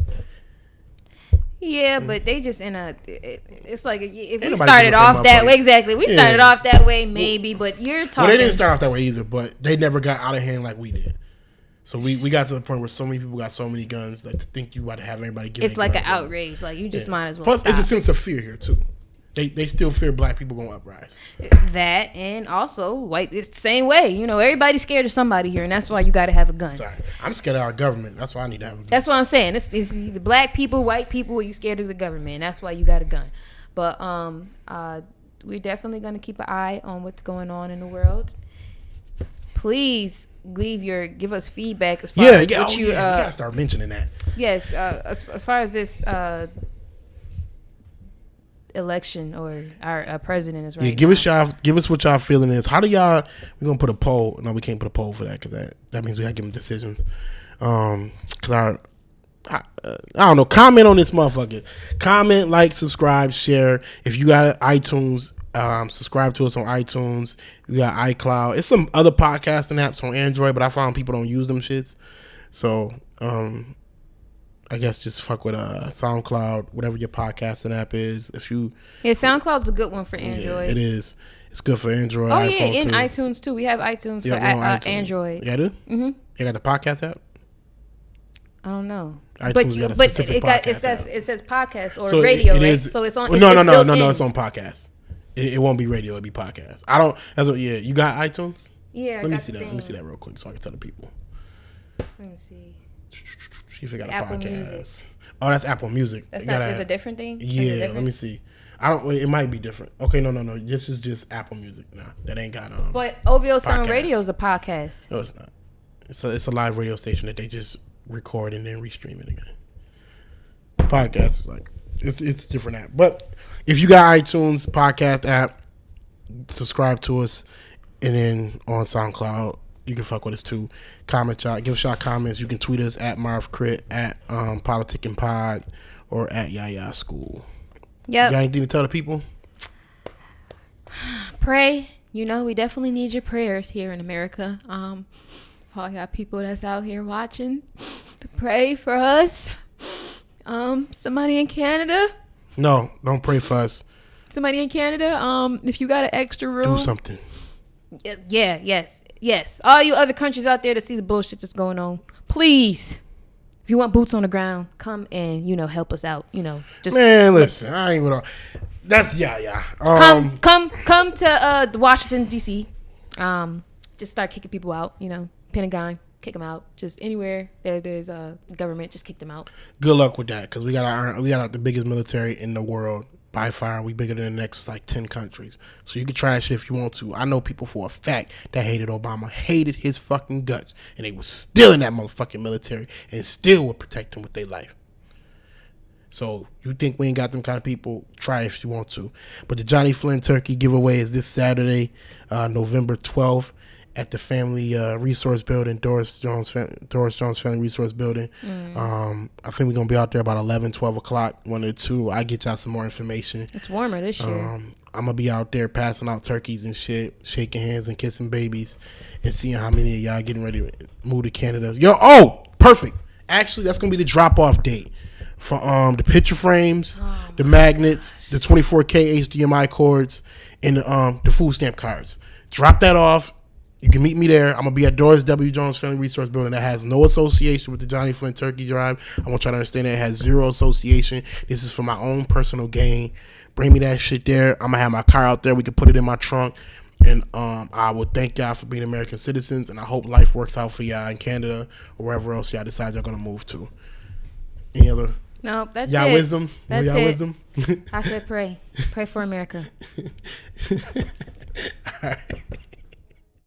Yeah, but they just it's like if we nobody started give a off fuck that about way, it. exactly. We started Yeah. off that way, maybe, but you're talking. Well, they didn't start off that way either, but they never got out of hand like we did. So we got to the point where so many people got so many guns that to think you about to have everybody give It's their like an guns up. outrage. Like you just might as well Plus, stop. it's a sense of fear here too. They still fear black people going to uprise. That and also white. It's the same way. You know, everybody's scared of somebody here, and that's why you got to have a gun. Sorry, I'm scared of our government. That's why I need to have a gun. That's what I'm saying. It's either black people, white people, or you scared of the government. And that's why you got a gun. But we're definitely gonna keep an eye on what's going on in the world. Please give us feedback as far as what you we gotta start mentioning that. yes as far as this election or our president is right Yeah, give now. us what y'all feeling is. How do y'all? We're gonna put a poll. No, we can't put a poll for that because that means we have to give them decisions. Because I don't know. Comment on this motherfucker. Comment, like, subscribe, share. If you got iTunes, subscribe to us on iTunes. We got iCloud. It's some other podcasting apps on Android, but I found people don't use them shits. So I guess just fuck with SoundCloud, whatever your podcasting app is. If you SoundCloud's a good one for Android. yeah, it is. It's good for Android. Oh yeah, iPhone in too. iTunes too. We have iTunes Yeah, for we're on iTunes. Android. Yeah, I do. Mm-hmm. You got the podcast app. I don't know. iTunes got a specific it podcast says app. it says podcast or So radio, it right? is- So it's on. Well, It's no. built in. It's on podcast. It won't be radio. It'll be podcast. I don't. That's what. Yeah, you got iTunes. Yeah, Let me see that. Let me see that real quick so I can tell the people. Let me see. See if it got a Apple podcast. Music. Oh, that's Apple Music. That's It not. got Is a different thing. Is it Yeah, different? let me see. I don't. It might be different. Okay, no. This is just Apple Music. Nah, that ain't got But OVO Sound podcast. Radio is a podcast. No, it's not. It's a live radio station that they just record and then restream it again. Podcast is like it's a different app. But if you got iTunes podcast app, subscribe to us, and then on SoundCloud you can fuck with us too. Comment y'all, give us y'all comments. You can tweet us at MarvCrit, at PoliticandPod, or at Yaya School. Yep. You got anything to tell the people? Pray. You know, we definitely need your prayers here in America. all y'all people that's out here watching, to pray for us. Somebody in Canada. No, don't pray for us. Somebody in Canada. If you got an extra room, Do something. Yeah, yes. All you other countries out there to see the bullshit that's going on, please. If you want boots on the ground, come and help us out. Just Man, listen, I ain't gonna. That's yeah. come to Washington D.C. Just start kicking people out. Pentagon, kick them out. Just anywhere there's a government, just kick them out. Good luck with that, because we got the biggest military in the world by far. We bigger than the next 10 countries. So you can try that shit if you want to. I know people for a fact that hated Obama, hated his fucking guts, and they was still in that motherfucking military and still would protect him with their life. So you think we ain't got them kind of people? Try if you want to. But the Johnny Flynn Turkey giveaway is this Saturday, November 12th. At the Family Resource Building, Doris Jones Family Resource Building. I think we're going to be out there about 11, 12 o'clock, 1 or 2. I'll get y'all some more information. It's warmer this year. I'm going to be out there passing out turkeys and shit, shaking hands and kissing babies, and seeing how many of y'all getting ready to move to Canada. Perfect. Actually, that's going to be the drop-off date for the picture frames, the magnets, the 24K HDMI cords, and the food stamp cards. Drop that off. You can meet me there. I'm going to be at Doris W. Jones Family Resource Building. That has no association with the Johnny Flynn Turkey Drive. I want y'all to understand that it has zero association. This is for my own personal gain. Bring me that shit there. I'm going to have my car out there. We can put it in my trunk. And I would thank y'all for being American citizens. And I hope life works out for y'all in Canada or wherever else y'all decide y'all going to move to. Any other? No, that's y'all it. Wisdom? That's y'all it. wisdom? I said pray. Pray for America. All right.